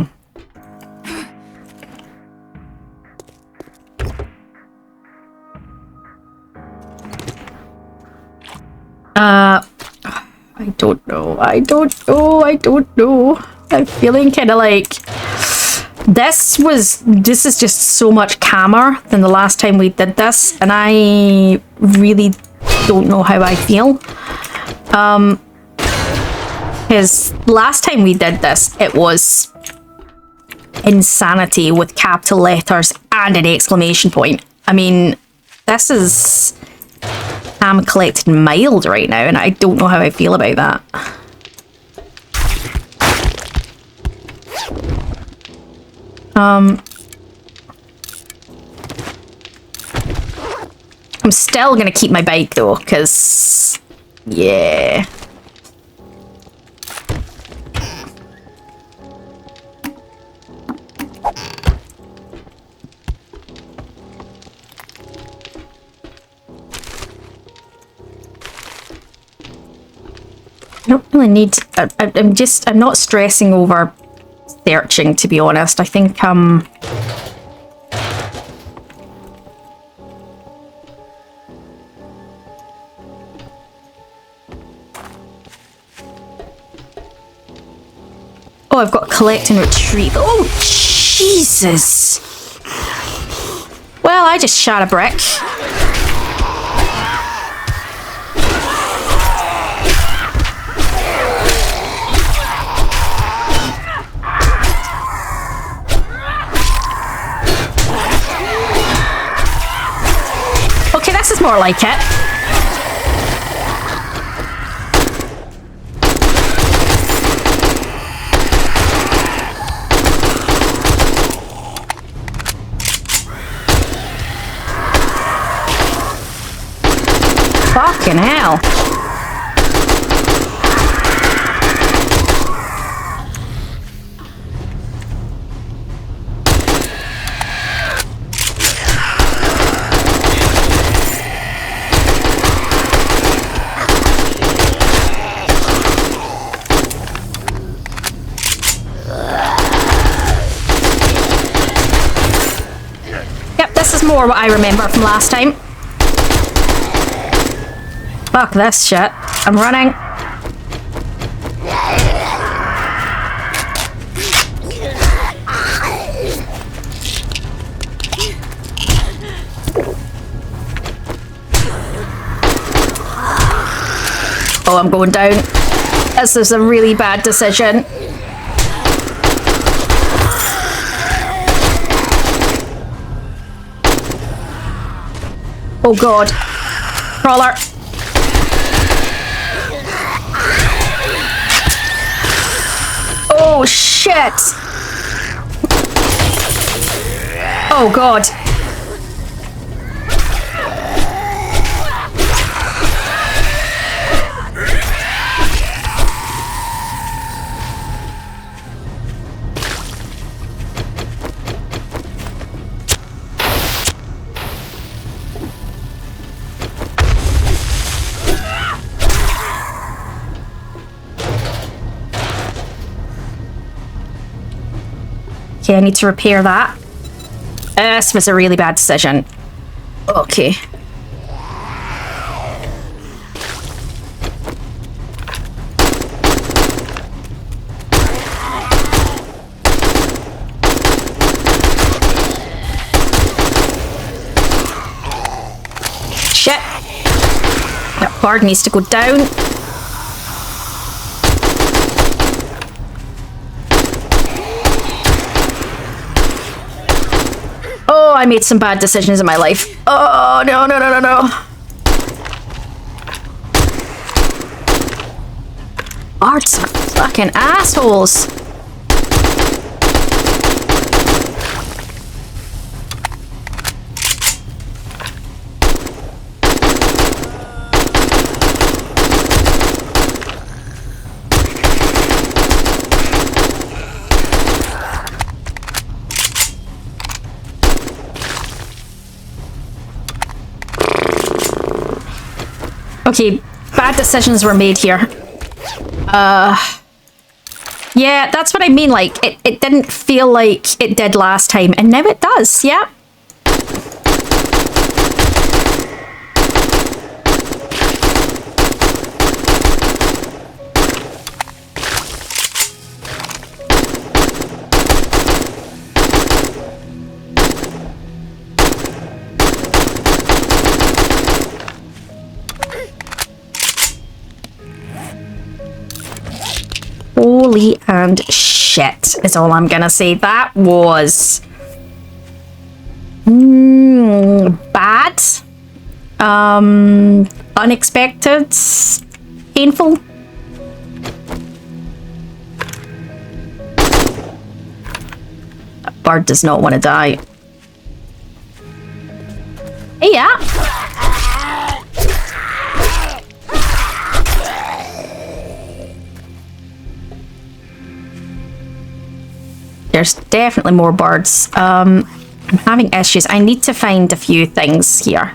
I don't know. I'm feeling kind of like this is just so much calmer than the last time we did this, and I really don't know how I feel. Because last time we did this, it was insanity with capital letters and an exclamation point. I mean, this is... I'm collected mild right now, and I don't know how I feel about that. I'm still gonna keep my bike though, because yeah. I don't really need... I'm not stressing over searching, to be honest. I think, Oh, I've got collect and retrieve. Oh, Jesus! Well, I just shot a brick. This is more like it. Fucking hell. More what I remember from last time. Fuck this shit. I'm running. Oh, I'm going down. This is a really bad decision. Oh god. Crawler. Oh shit. Oh god. Okay, I need to repair that. This was a really bad decision. Okay. Shit. That bar needs to go down. I made some bad decisions in my life. Oh, no, no, no, no, no. Arts are fucking assholes. Okay, bad decisions were made here. Yeah, that's what I mean, like, it didn't feel like it did last time, and now it does, yeah. Holy and shit is all I'm gonna say. That was bad, unexpected, painful. That bird does not want to die. Hey, yeah. There's definitely more birds. I'm having issues. I need to find a few things here.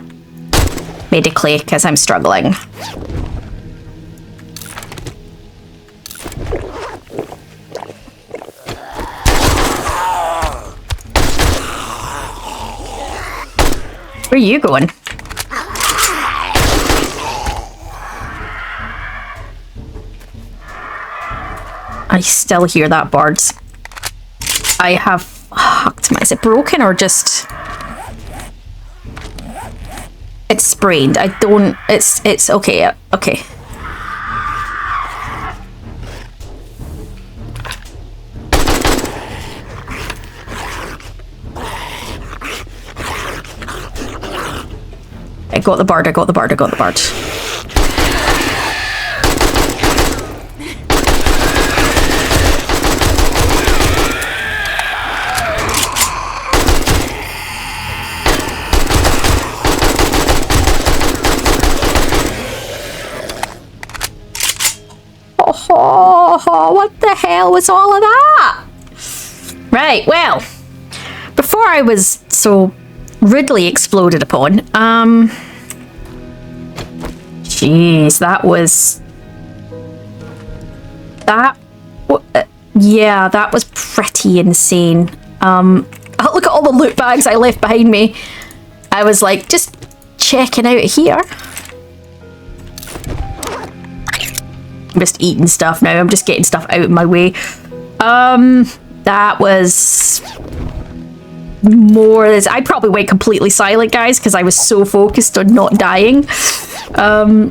Medically, because I'm struggling. Where are you going? I still hear that birds. I have fucked my... Is it broken or just... It's sprained. I don't... It's okay. Okay. I got the bird. I got the bird. I got the bird. Oh, what the hell was all of that? Right, well, before I was so rudely exploded upon, jeez, that was... yeah, that was pretty insane. Look at all the loot bags I left behind me. I was like, just checking out here. I'm just eating stuff now. I'm just getting stuff out of my way. That was more... I probably went completely silent, guys, because I was so focused on not dying. I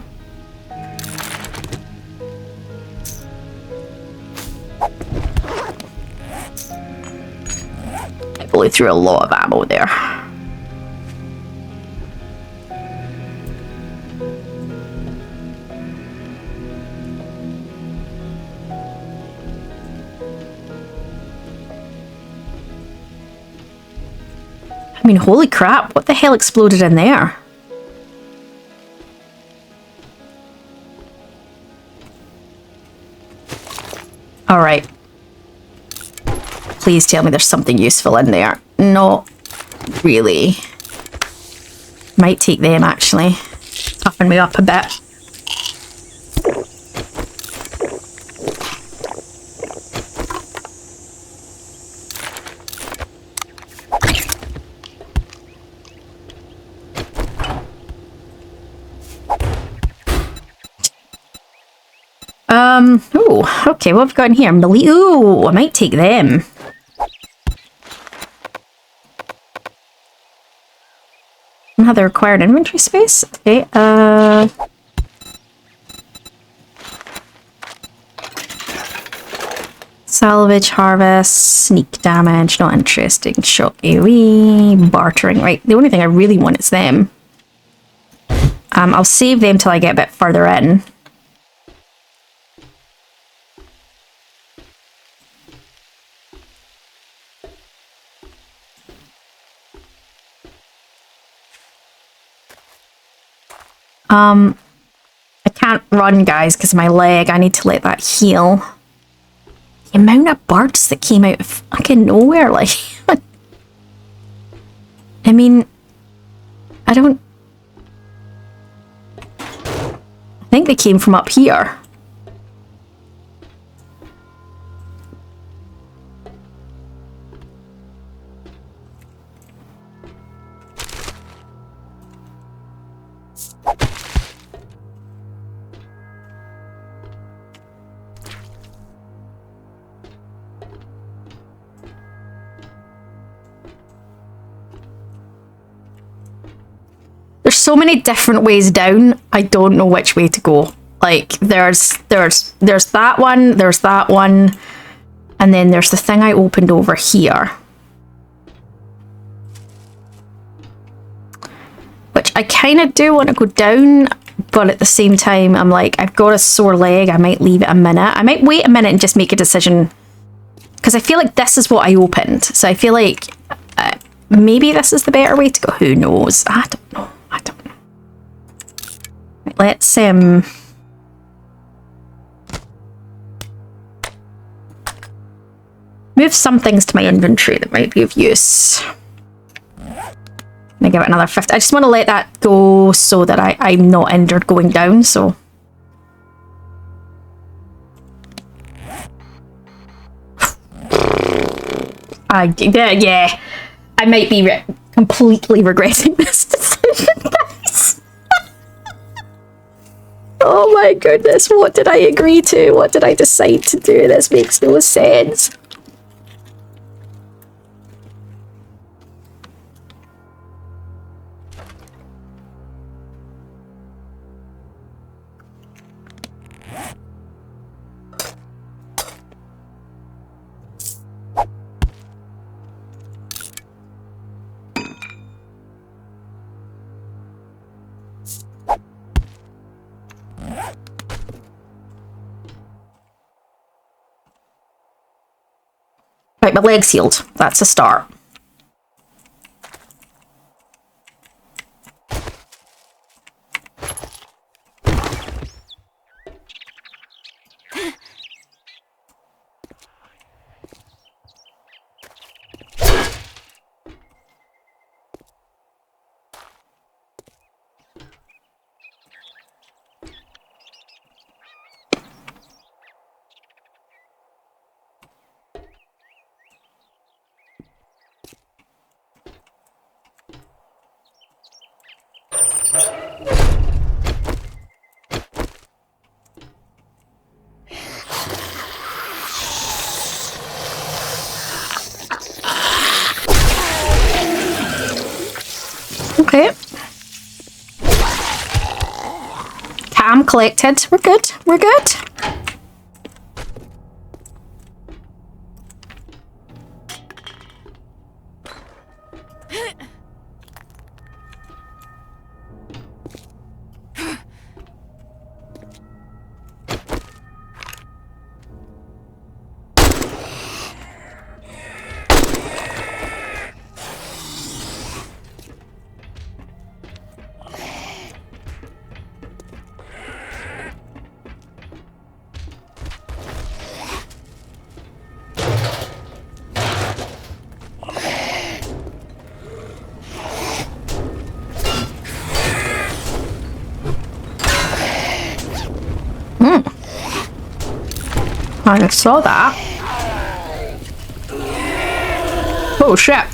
blew through a lot of ammo there. I mean, holy crap, what the hell exploded in there? Alright. Please tell me there's something useful in there. Not really. Might take them, actually. Toughen me up a bit. Oh, okay, what have we got in here? Ooh, I might take them. Have the required inventory space? Okay, Salvage, harvest, sneak damage, not interesting. Shock AoE, bartering. Right, the only thing I really want is them. I'll save them till I get a bit further in. I can't run, guys, because of my leg. I need to let that heal. The amount of birds that came out of fucking nowhere, like... I mean... I don't... I think they came from up here. There's so many different ways down, I don't know which way to go. Like, there's that one, and then there's the thing I opened over here. Which I kind of do want to go down, but at the same time, I'm like, I've got a sore leg, I might leave it a minute. I might wait a minute and just make a decision. Because I feel like this is what I opened, so I feel like maybe this is the better way to go. Who knows? I don't know. Right, let's move some things to my inventory that might be of use. Let me give it another 50. I just want to let that go so that I'm not injured going down, so. Yeah. I might be completely regretting this decision, guys. Oh my goodness, what did I agree to? What did I decide to do? This makes no sense. Right, my leg's healed. That's a start. Okay. Cam collected. We're good. We're good. I saw that. Oh shit.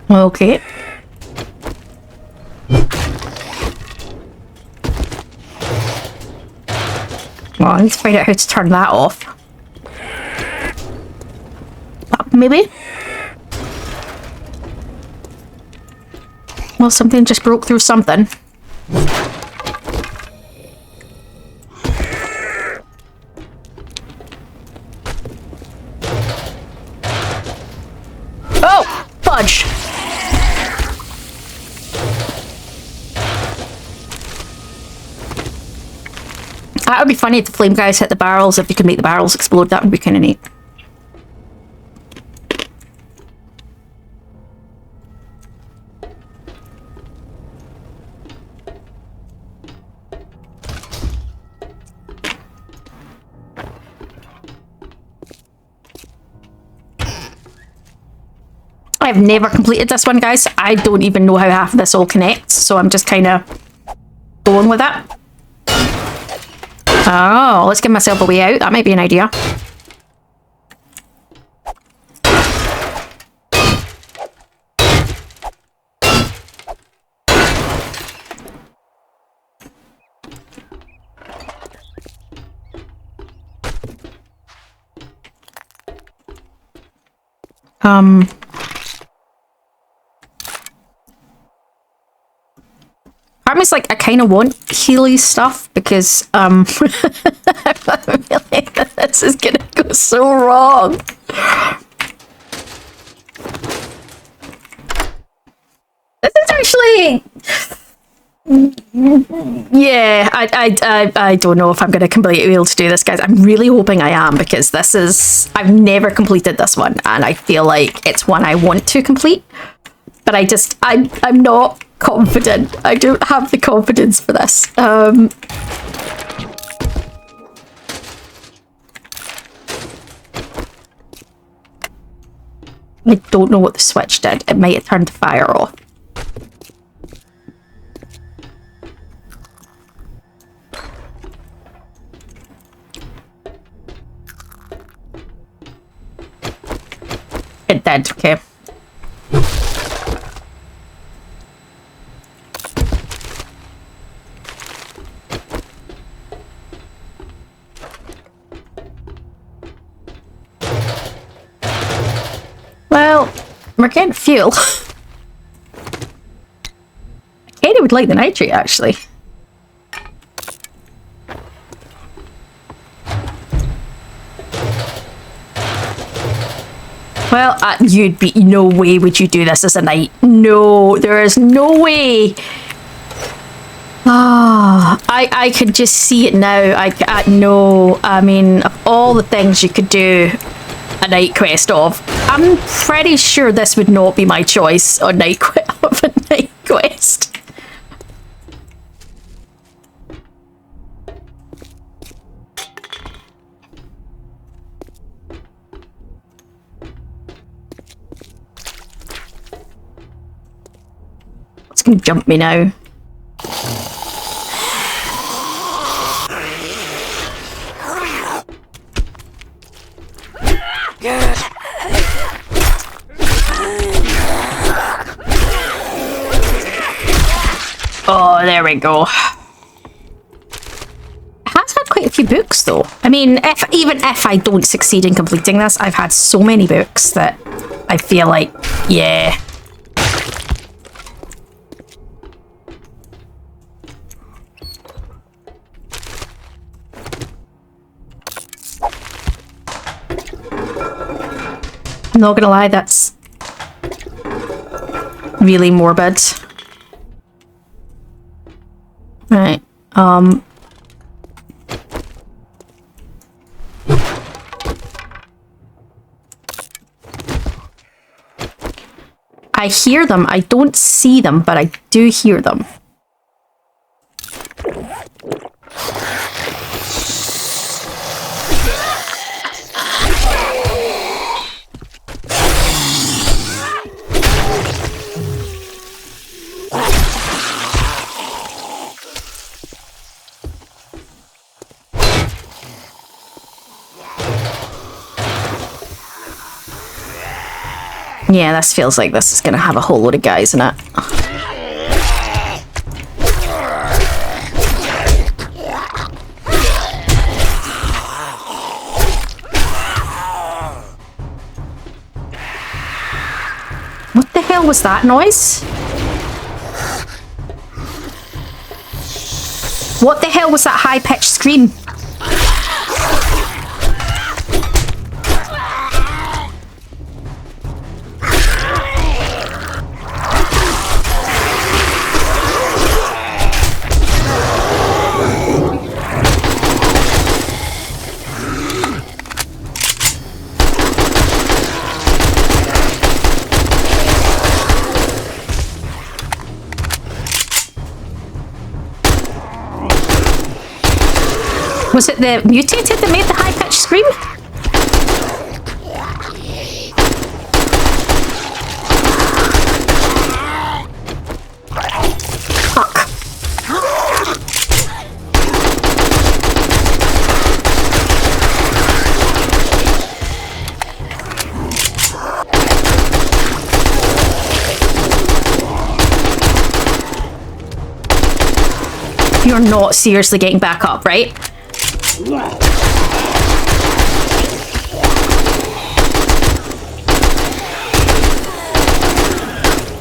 Okay. Well, I need to find out how to turn that off. Maybe? Well, something just broke through something. Oh! Fudge! That would be funny if the flame guys hit the barrels. If you could make the barrels explode, that would be kind of neat. I've never completed this one, guys. I don't even know how half of this all connects, so I'm just kind of going with it. Oh, let's give myself a way out. That might be an idea. Part of me's like, I kind of want Healy stuff because, really, this is gonna go so wrong. This is actually, yeah, I don't know if I'm gonna completely be able to do this, guys. I'm really hoping I am, because this is, I've never completed this one, and I feel like it's one I want to complete, but I'm not confident. I don't have the confidence for this. I don't know what the switch did. It might have turned the fire off. It did, okay. Well, we're getting fuel. Katie would like the nitrate, actually. Well, you'd be, no way would you do this as a knight. No, there is no way. Ah, I could just see it now. No, I mean, of all the things you could do a night quest of, I'm pretty sure this would not be my choice on night of a night quest. It's gonna jump me now. Oh, there we go. It has had quite a few books, though. I mean, even if I don't succeed in completing this, I've had so many books that I feel like, yeah. I'm not gonna lie, that's really morbid. Right, I hear them. I don't see them, but I do hear them. Yeah, this feels like this is gonna have a whole load of guys in it. What the hell was that noise? What the hell was that high-pitched scream? Was it the mutated that made the high-pitched scream? Fuck. You're not seriously getting back up, right?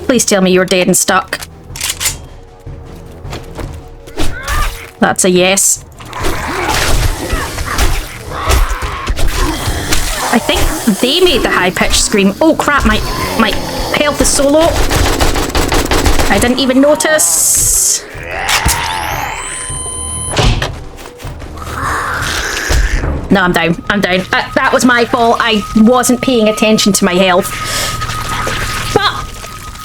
Please tell me you're dead and stuck. That's a yes. I think they made the high-pitched scream. Oh crap, my health is so low. I didn't even notice. No, I'm down. I'm down. That was my fault. I wasn't paying attention to my health. But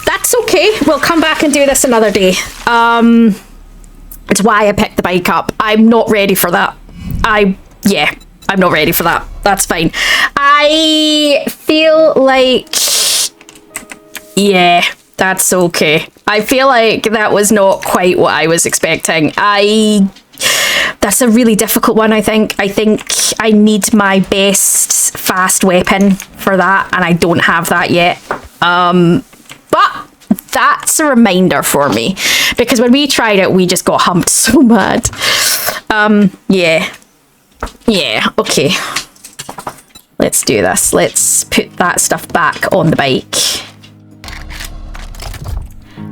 that's okay. We'll come back and do this another day. It's why I picked the bike up. I'm not ready for that. I'm not ready for that. That's fine. I feel like... Yeah, that's okay. I feel like that was not quite what I was expecting. That's a really difficult one, I think. I think I need my best fast weapon for that, and I don't have that yet. But that's a reminder for me, because when we tried it, we just got humped so mad. Yeah, okay. Let's do this. Let's put that stuff back on the bike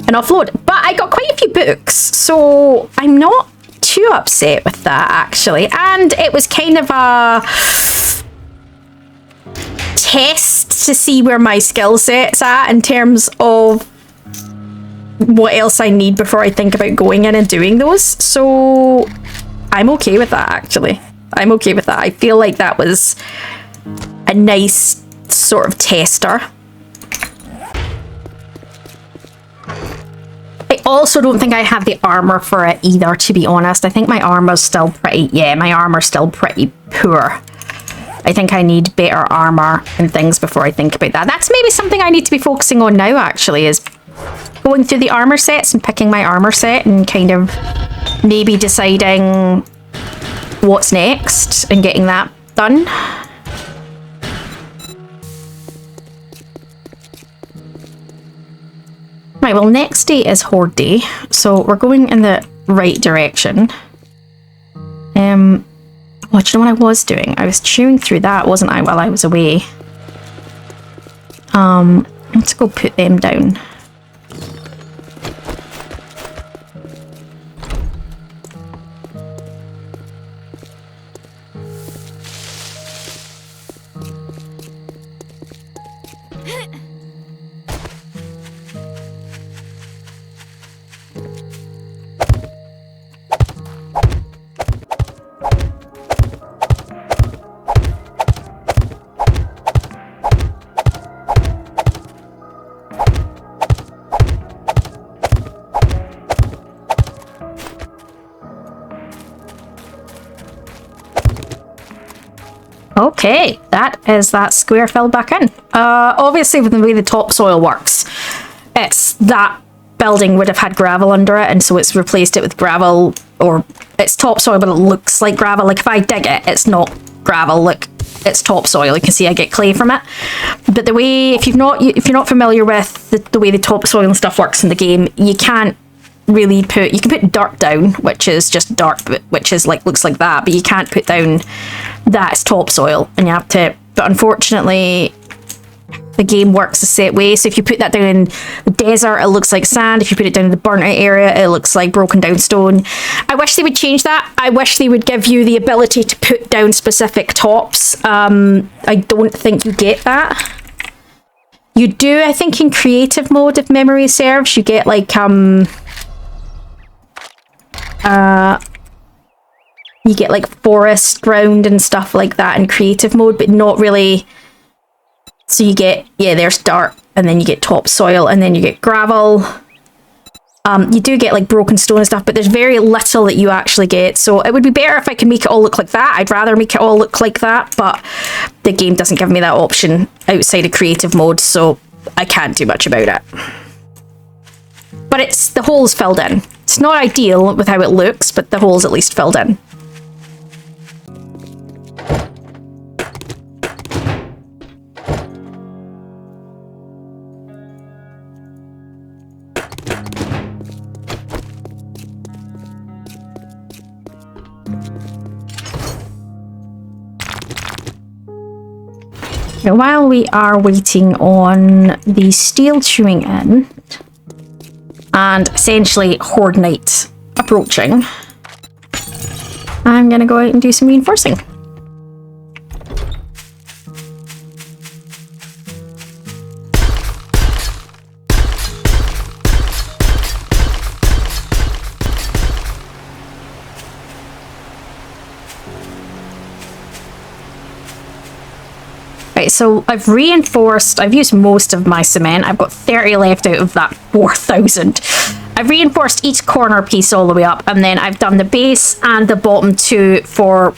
and offload. But I got quite a few books, so I'm not too upset with that, actually. And it was kind of a test to see where my skill set's at in terms of what else I need before I think about going in and doing those. So I'm okay with that, actually. I'm okay with that. I feel like that was a nice sort of tester. I also don't think I have the armor for it either, to be honest. I think my armor's still pretty... Yeah, my armor's still pretty poor. I think I need better armor and things before I think about that. That's maybe something I need to be focusing on now, actually, is going through the armor sets and picking my armor set and kind of maybe deciding what's next and getting that done. Right, well, next day is Horde Day, so we're going in the right direction. Oh, do you know what I was doing? I was chewing through that, wasn't I, while I was away? Let's go put them down. Okay, that is that square filled back in. Obviously, with the way the topsoil works, it's that building would have had gravel under it, and so it's replaced it with gravel, or it's topsoil, but it looks like gravel. Like if I dig it, it's not gravel. Look, it's topsoil. You can see I get clay from it. But the way, if you're not familiar with the way the topsoil and stuff works in the game, you can't really put, you can put dirt down, which is just dirt, which is like, looks like that, but you can't put down that's topsoil, and you have to, but unfortunately the game works a set way. So if you put that down in the desert, it looks like sand. If you put it down in the burnt out area, it looks like broken down stone. I wish they would change that. I wish they would give you the ability to put down specific tops. I don't think you get that. You do, I think, in creative mode, if memory serves. You get like you get like forest ground and stuff like that in creative mode, but not really. So you get, yeah, there's dirt, and then you get topsoil, and then you get gravel. You do get like broken stone and stuff, but there's very little that you actually get. So it would be better if I could make it all look like that. I'd rather make it all look like that, but the game doesn't give me that option outside of creative mode, so I can't do much about it. But it's, the hole's filled in. It's not ideal with how it looks, but the hole's at least filled in. Now, while we are waiting on the steel chewing in and essentially Horde Night approaching, I'm going to go out and do some reinforcing. Right, so I've reinforced, I've used most of my cement. I've got 30 left out of that 4,000. I've reinforced each corner piece all the way up, and then I've done the base and the bottom two for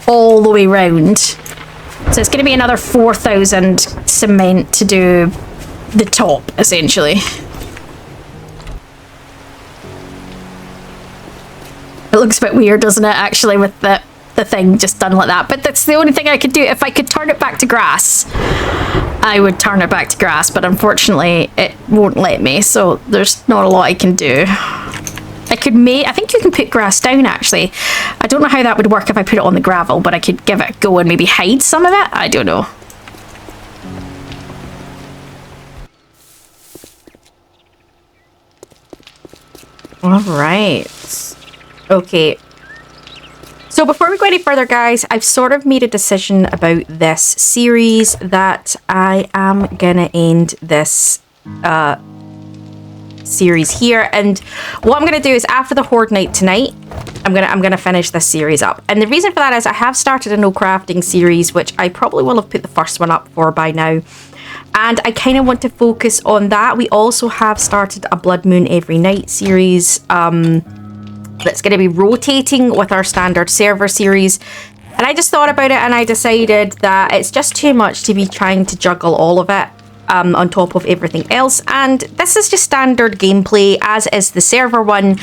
all the way round. So it's going to be another 4,000 cement to do the top, essentially. It looks a bit weird, doesn't it, actually, with the thing just done like that, but that's the only thing I could do. If I could turn it back to grass, I would turn it back to grass, but unfortunately it won't let me, so there's not a lot I can do. I think you can put grass down, actually. I don't know how that would work if I put it on the gravel, but I could give it a go and maybe hide some of it. I don't know. All right. Okay. So before we go any further, guys, I've sort of made a decision about this series that I am gonna end this series here. And what I'm gonna do is after the Horde Night tonight, I'm gonna finish this series up. And the reason for that is I have started a no crafting series, which I probably will have put the first one up for by now. And I kind of want to focus on that. We also have started a Blood Moon Every Night series. That's going to be rotating with our standard server series. And I just thought about it and I decided that it's just too much to be trying to juggle all of it on top of everything else. And this is just standard gameplay, as is the server one.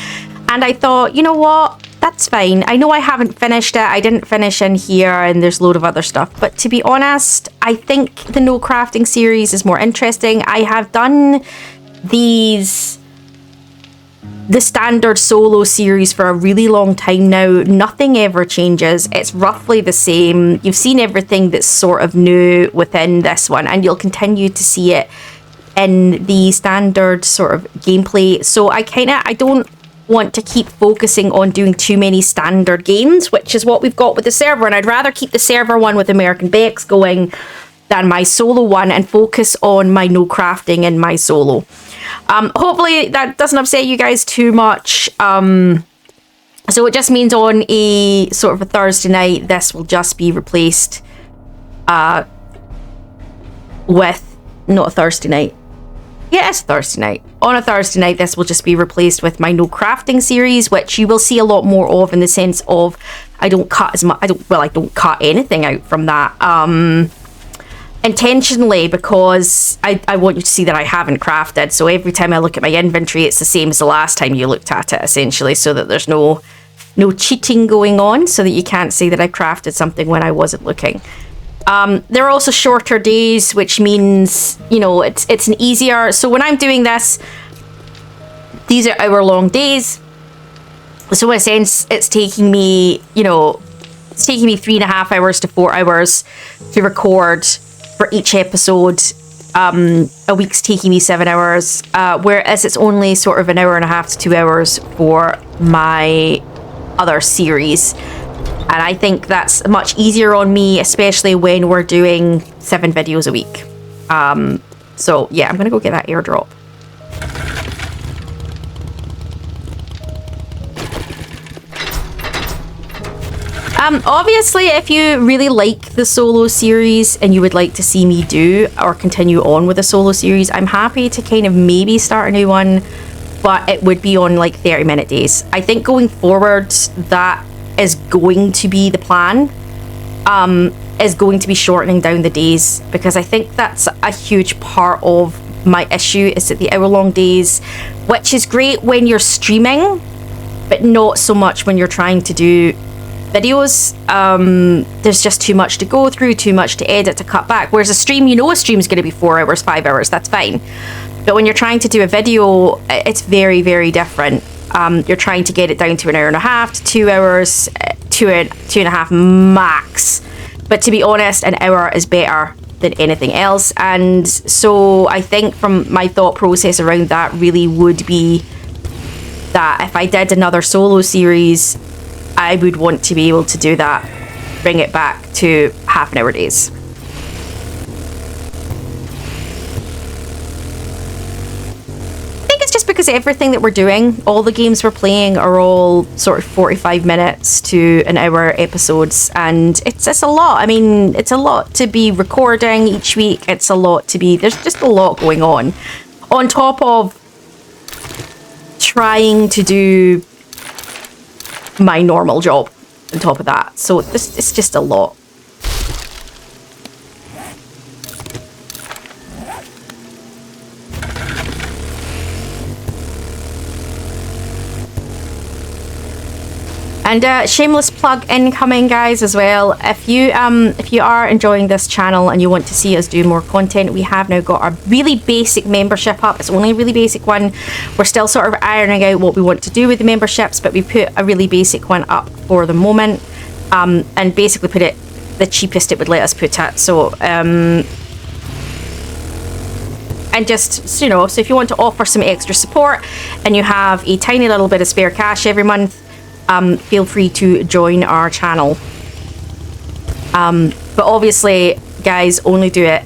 And I thought, you know what? That's fine. I know I haven't finished it. I didn't finish in here and there's a load of other stuff. But to be honest, I think the no crafting series is more interesting. I have done the standard solo series for a really long time now. Nothing ever changes. It's roughly the same. You've seen everything that's sort of new within this one, and you'll continue to see it in the standard sort of gameplay. So I don't want to keep focusing on doing too many standard games, which is what we've got with the server, and I'd rather keep the server one with American Bex going than my solo one and focus on my no crafting and my solo. Hopefully that doesn't upset you guys too much. So it just means on a sort of a Thursday night, this will just be replaced with, not a Thursday night. Yeah, it's Thursday night. On a Thursday night, this will just be replaced with my no crafting series, which you will see a lot more of, in the sense of I don't cut as much. I don't cut anything out from that. Intentionally, because I want you to see that I haven't crafted. So every time I look at my inventory, it's the same as the last time you looked at it, essentially, so that there's no cheating going on, so that you can't say that I crafted something when I wasn't looking. There are also shorter days, which means, you know, it's an easier. So when I'm doing this, these are hour-long days. So in a sense, it's taking me 3.5 hours to 4 hours to record for each episode a week's taking me 7 hours, whereas it's only sort of an hour and a half to 2 hours for my other series. And I think that's much easier on me, especially when we're doing 7 videos a week. So yeah, I'm gonna go get that airdrop. Obviously, if you really like the solo series and you would like to see me do or continue on with the solo series, I'm happy to kind of maybe start a new one, but it would be on like 30-minute days. I think going forward, that is going to be the plan, is going to be shortening down the days, because I think that's a huge part of my issue, is that the hour-long days, which is great when you're streaming, but not so much when you're trying to do videos. There's just too much to go through, too much to edit, to cut back. Whereas a stream, you know a stream's going to be 4 hours, 5 hours, that's fine. But when you're trying to do a video, it's very, very different. You're trying to get it down to an hour and a half to 2 hours, two and a half max. But to be honest, an hour is better than anything else. And so I think from my thought process around that really would be that if I did another solo series, I would want to be able to do that, bring it back to half an hour days. I think it's just because everything that we're doing, all the games we're playing are all sort of 45 minutes to an hour episodes, and it's a lot. I mean, it's a lot to be recording each week. It's a lot to be, there's just a lot going on top of trying to do my normal job on top of that. So it's just a lot. And shameless plug incoming, guys, as well. If you are enjoying this channel and you want to see us do more content, we have now got our really basic membership up. It's only a really basic one. We're still sort of ironing out what we want to do with the memberships, but we put a really basic one up for the moment, and basically put it the cheapest it would let us put it. So and just, you know, so if you want to offer some extra support and you have a tiny little bit of spare cash every month, feel free to join our channel. But obviously, guys, only do it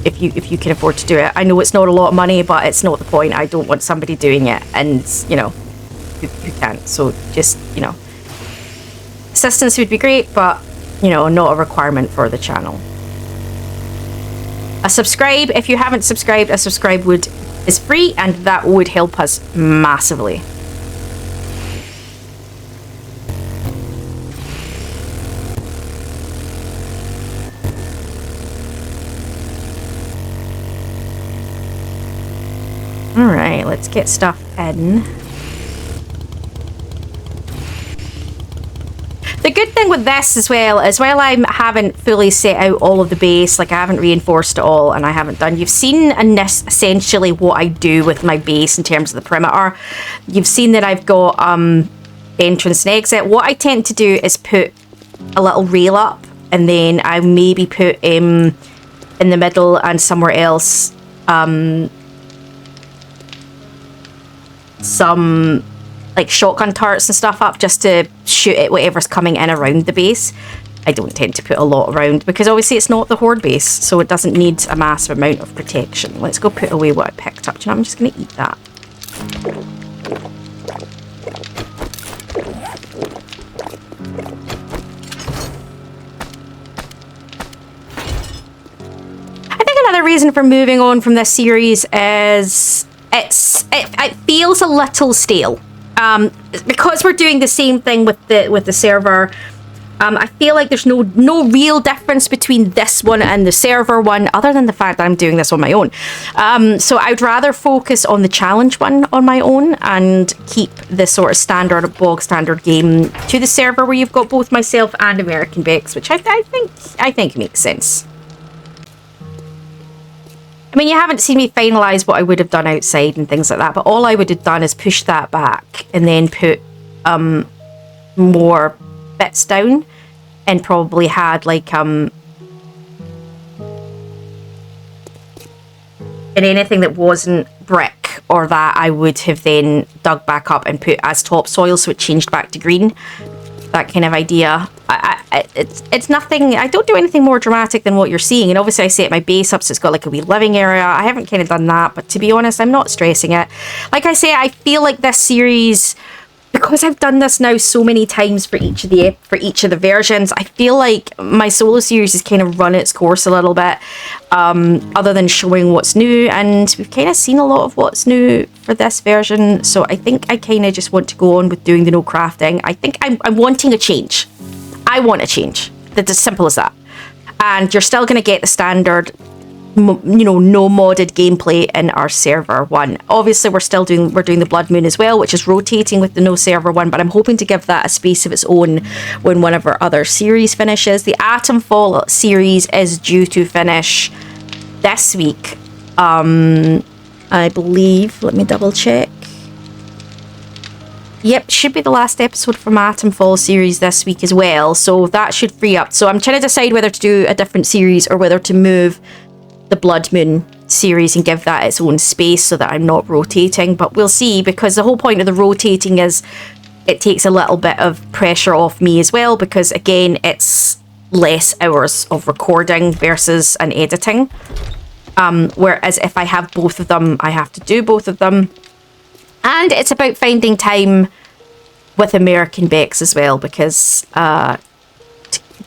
if you can afford to do it. I know it's not a lot of money, but it's not the point. I don't want somebody doing it and, you know, who can't. So just, you know, assistance would be great, but, you know, not a requirement for the channel. A subscribe, if you haven't subscribed, a subscribe is free, and that would help us massively. Alright, let's get stuff in. The good thing with this as well is, while I haven't fully set out all of the base, like I haven't reinforced it all and I haven't done, you've seen in this essentially what I do with my base in terms of the perimeter. You've seen that I've got entrance and exit. What I tend to do is put a little rail up, and then I maybe put in the middle and somewhere else some like shotgun turrets and stuff up, just to shoot at whatever's coming in around the base. I don't tend to put a lot around, because obviously it's not the Horde base, so it doesn't need a massive amount of protection. Let's go put away what I picked up. Do you know, I'm just going to eat that. I think another reason for moving on from this series is it feels a little stale, because we're doing the same thing with the server. I feel like there's no real difference between this one and the server one, other than the fact that I'm doing this on my own. So I'd rather focus on the challenge one on my own and keep the sort of bog standard game to the server, where you've got both myself and American Bex, which I think makes sense. I mean, you haven't seen me finalise what I would have done outside and things like that, but all I would have done is push that back and then put more bits down, and probably had like And anything that wasn't brick or that, I would have then dug back up and put as topsoil, so it changed back to green. That kind of idea. It's nothing. I don't do anything more dramatic than what you're seeing. And obviously I set my base up so it's got like a wee living area. I haven't kind of done that, but to be honest, I'm not stressing it. Like I say, I feel like this series, because I've done this now so many times for each of the versions, I feel like my solo series has kind of run its course a little bit, other than showing what's new, and we've kind of seen a lot of what's new for this version. So I think I kind of just want to go on with doing the no crafting. I think I'm wanting a change. I want a change. That's as simple as that. And you're still going to get the standard, you know, no modded gameplay in our server one. Obviously we're doing the Blood Moon as well, which is rotating with the no server one, but I'm hoping to give that a space of its own when one of our other series finishes. The Atomfall series is due to finish this week, I believe. Let me double check. Yep, should be the last episode from Atomfall series this week as well, so that should free up. So I'm trying to decide whether to do a different series or whether to move the Blood Moon series and give that its own space so that I'm not rotating, but we'll see, because the whole point of the rotating is it takes a little bit of pressure off me as well, because again, it's less hours of recording versus an editing, whereas if I have both of them, I have to do both of them. And it's about finding time with American Bex as well, because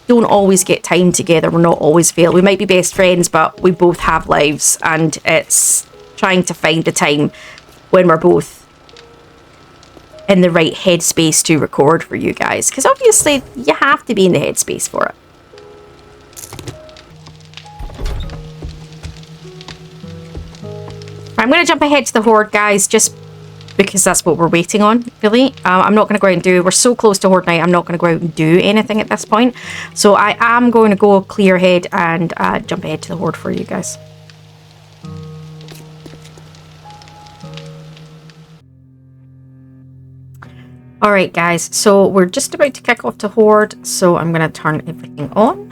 don't always get time together. We're not always available. We might be best friends, but we both have lives, and it's trying to find the time when we're both in the right headspace to record for you guys, because obviously you have to be in the headspace for it. I'm going to jump ahead to the Horde, guys, just because that's what we're waiting on, really. I'm not going to go out and do... We're so close to Horde night, I'm not going to go out and do anything at this point. So I am going to go clear ahead and jump ahead to the Horde for you guys. Alright, guys. So we're just about to kick off to Horde. So I'm going to turn everything on.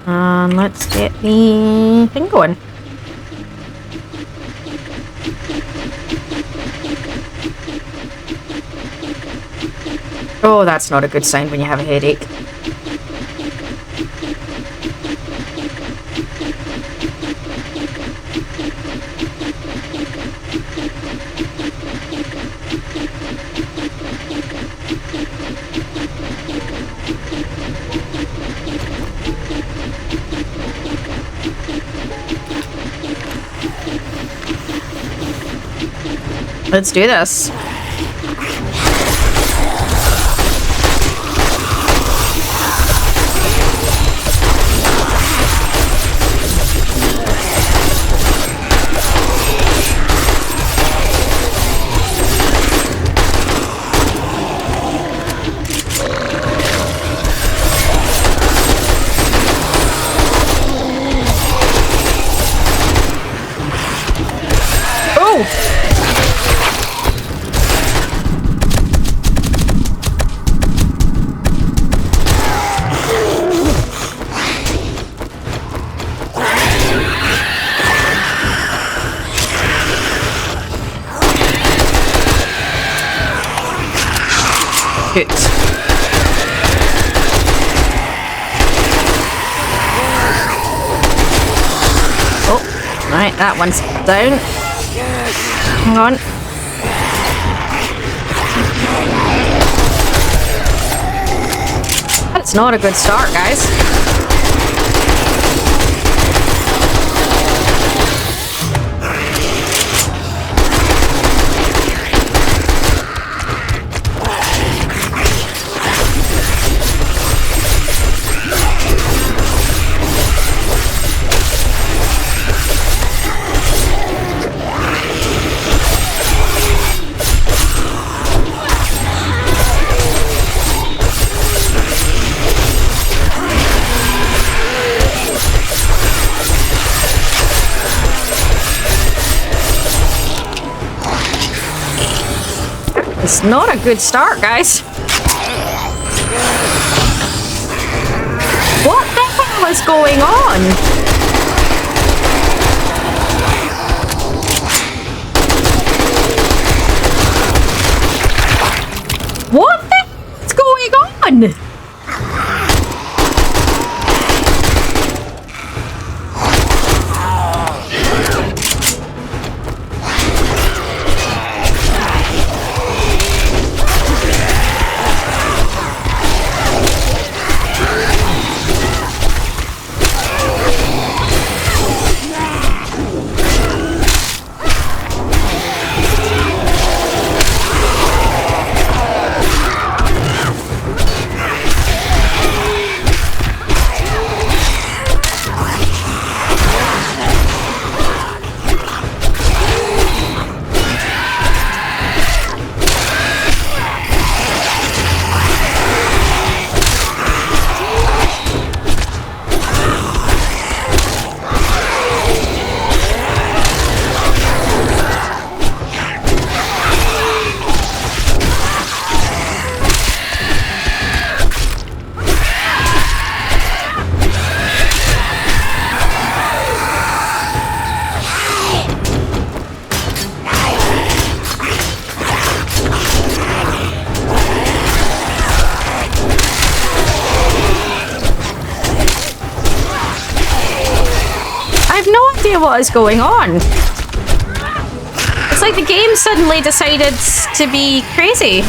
And let's get the thing going. Oh, that's not a good sign when you have a headache. Let's do this. Good. Oh, right, that one's down. Hang on. That's not a good start, guys. It's not a good start, guys. What the hell is going on? on? What is going on? It's like the game suddenly decided to be crazy.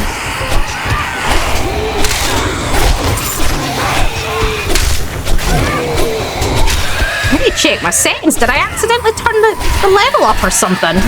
Let me check my settings. Did I accidentally turn the level up or something?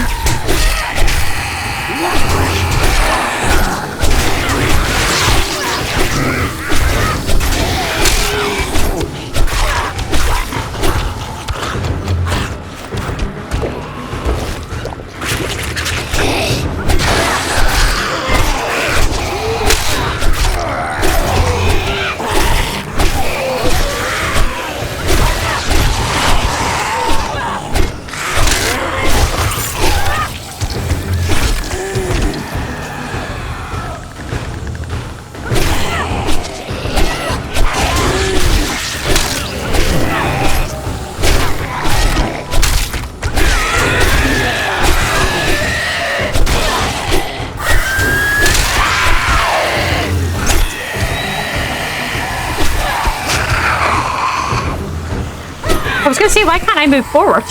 I was gonna say, why can't I move forward?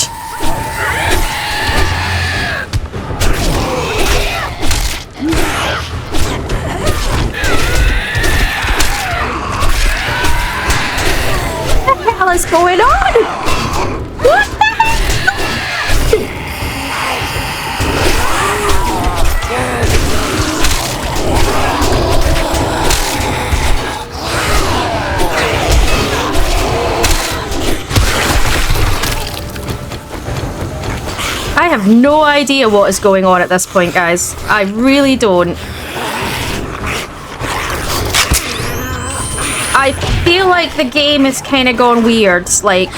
What the hell is going on? What the hell? I have no idea what is going on at this point, guys. I really don't. I feel like the game is kind of gone weird. Like...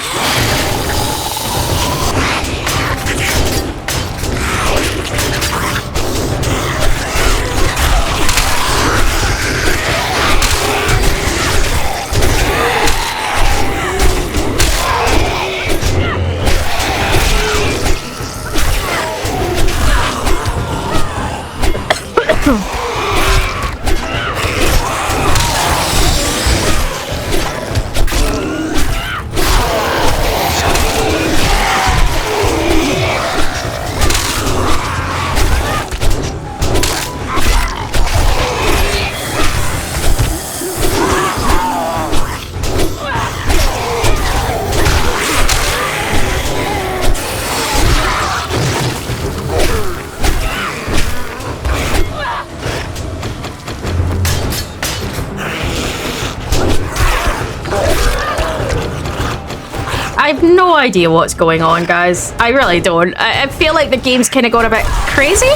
I have no idea what's going on, guys. I really don't. I feel like the game's kind of gone a bit crazy.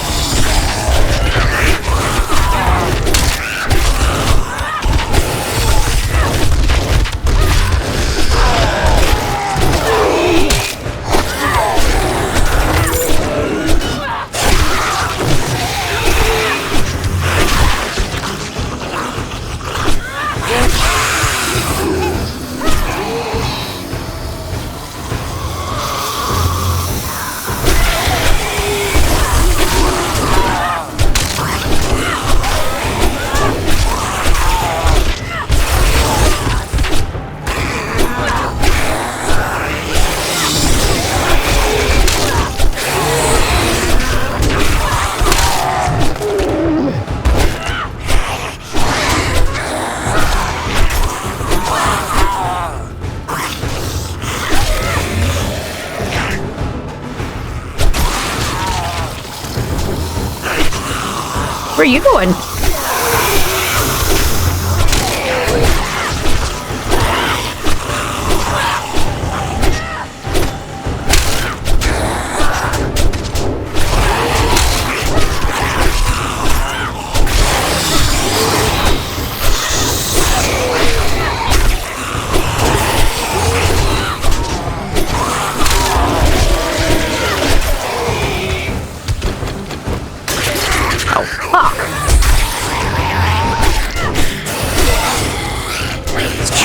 Where are you going?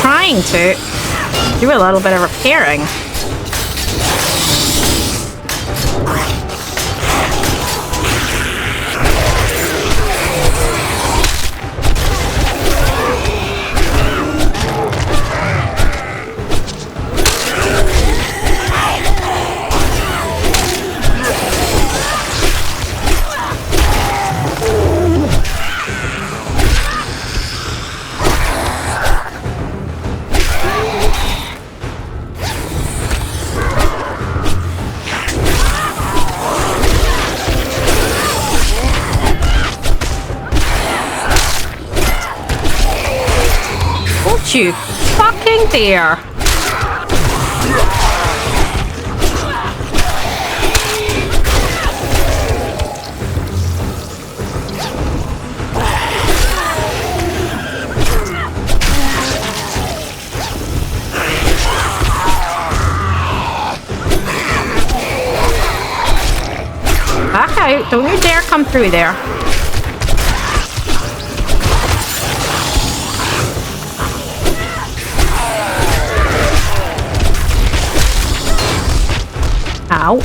Trying to do a little bit of repairing. You fucking dare. Back out. Don't you dare come through there. Ow.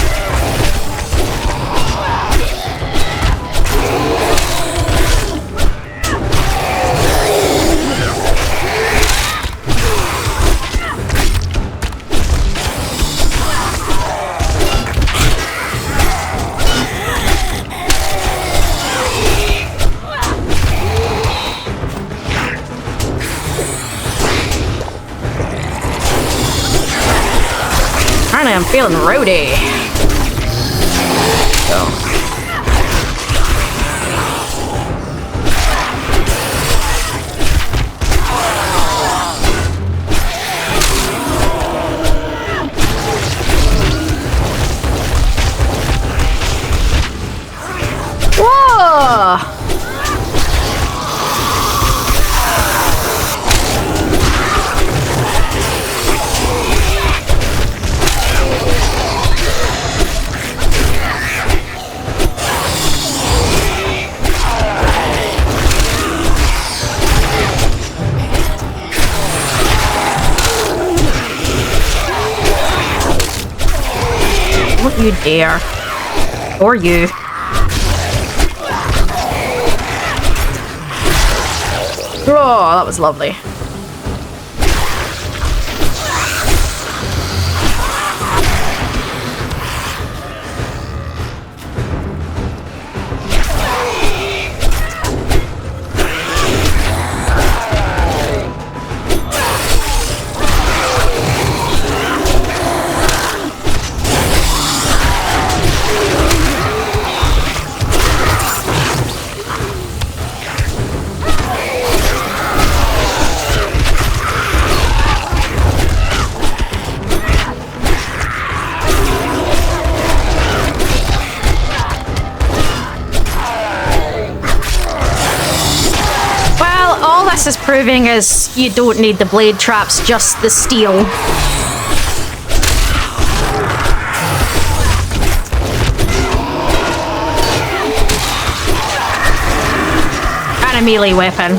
Apparently I'm feeling roady. Whoa! Don't you dare. Or you. Oh, that was lovely. Is proving is you don't need the blade traps, just the steel. And a melee weapon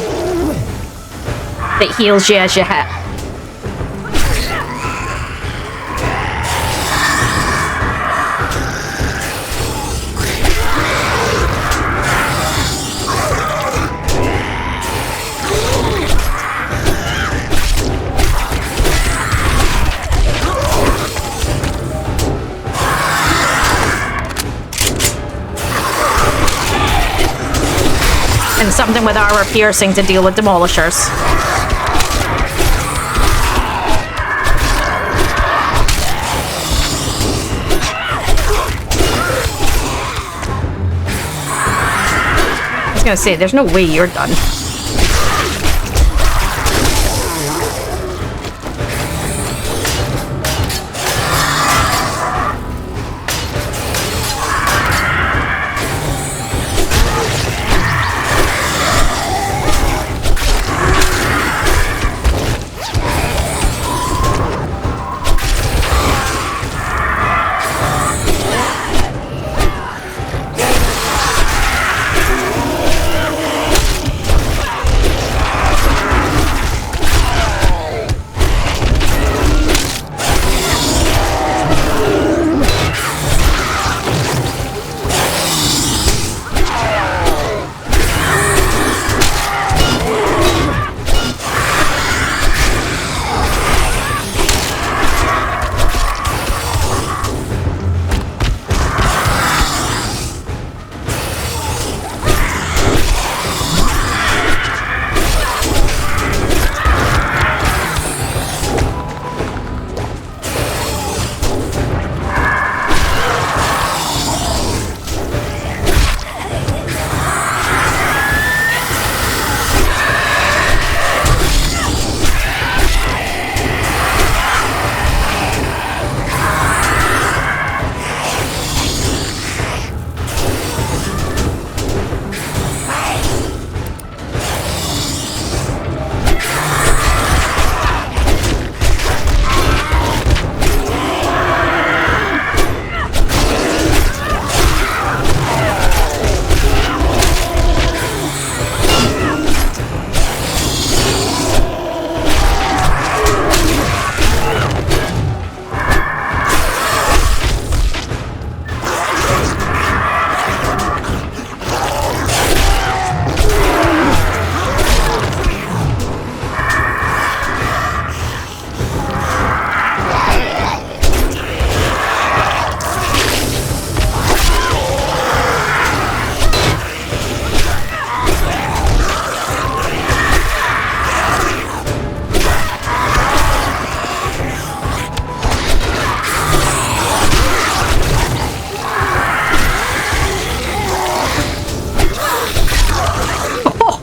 that heals you as you hit. And something with armor piercing to deal with demolishers. gonna say, there's no way you're done.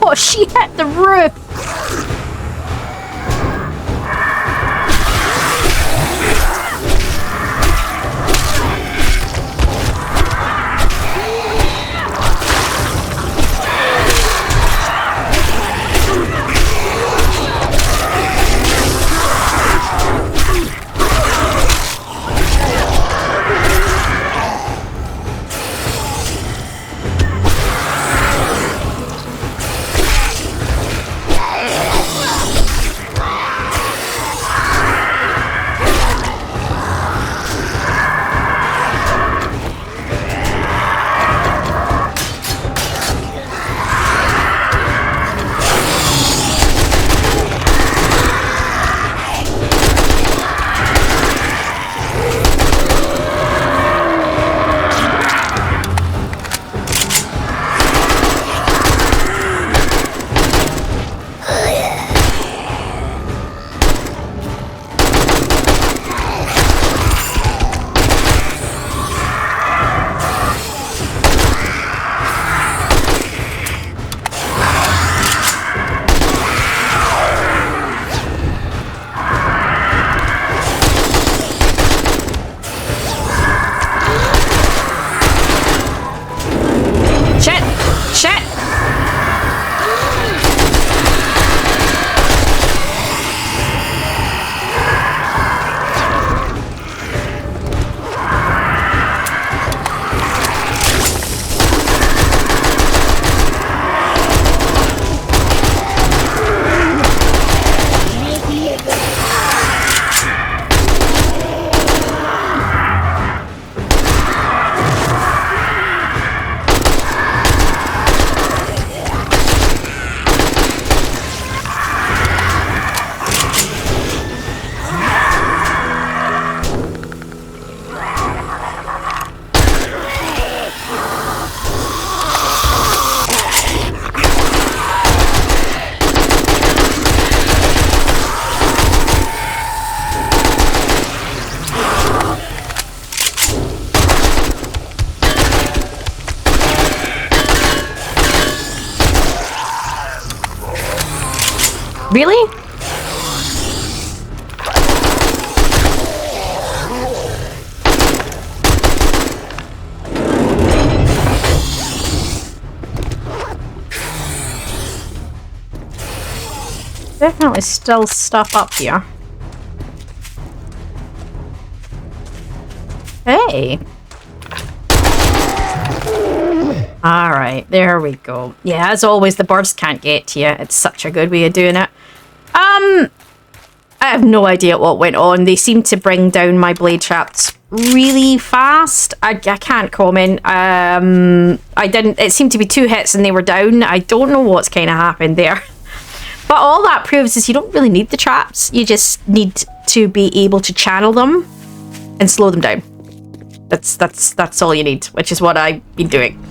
Oh, she hit the roof! Really? Definitely still stuff up here. Hey. Alright, there we go. Yeah, as always, the birds can't get to you. It's such a good way of doing it. I have no idea what went on. They seem to bring down my blade traps really fast. I can't comment. I didn't. It seemed to be 2 hits and they were down. I don't know what's kind of happened there. But all that proves is you don't really need the traps. You just need to be able to channel them and slow them down. That's all you need, which is what I've been doing.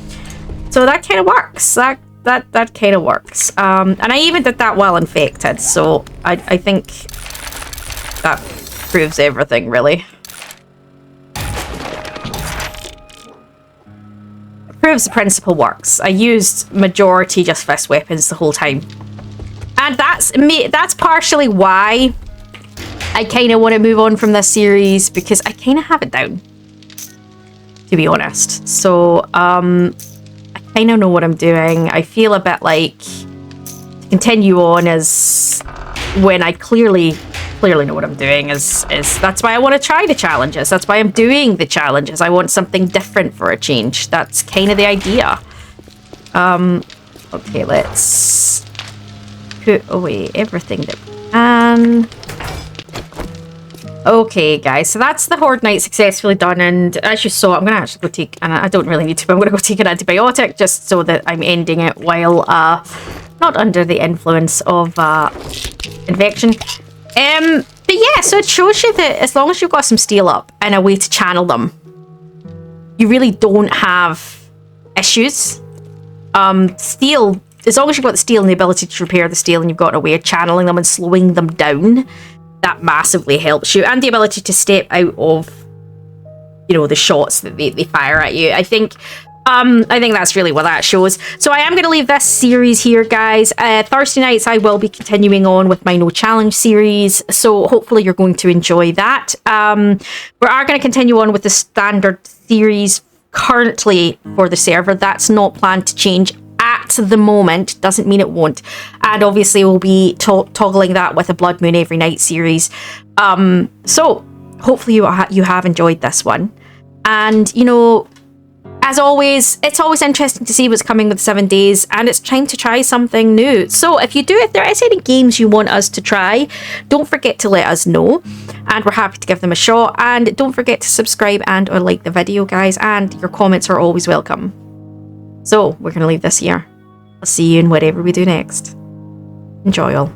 So that kind of works. That kind of works. And I even did that while infected. So I think that proves everything, really. It proves the principle works. I used majority just fist weapons the whole time. And that's partially why I kind of want to move on from this series, because I kind of have it down, to be honest. So, I kind of know what I'm doing. I feel a bit like to continue on is when I clearly know what I'm doing is that's why I want to try the challenges. That's why I'm doing the challenges. I want something different for a change. That's kind of the idea. Okay, let's put away everything that we can. Okay, guys, so that's the Horde night successfully done, and as you saw, I'm going to actually go take, and I don't really need to, but I'm going to go take an antibiotic just so that I'm ending it while not under the influence of infection. But yeah, so it shows you that as long as you've got some steel up and a way to channel them, you really don't have issues. Steel, as long as you've got the steel and the ability to repair the steel and you've got a way of channeling them and slowing them down, that massively helps you. And the ability to step out of, you know, the shots that they fire at you. I think that's really what that shows. So I am going to leave this series here, guys. Thursday nights I will be continuing on with my No Challenge series, so hopefully you're going to enjoy that. We are going to continue on with the standard series currently for the server. That's not planned to change at the moment. Doesn't mean it won't. And obviously we'll be toggling that with a Blood Moon every night series. So hopefully you have enjoyed this one. And, you know, as always, it's always interesting to see what's coming with 7 days, and it's time to try something new. So if there is any games you want us to try, don't forget to let us know, and we're happy to give them a shot. And don't forget to subscribe and or like the video, guys, and your comments are always welcome. So we're going to leave this here. I'll see you in whatever we do next. Enjoy all.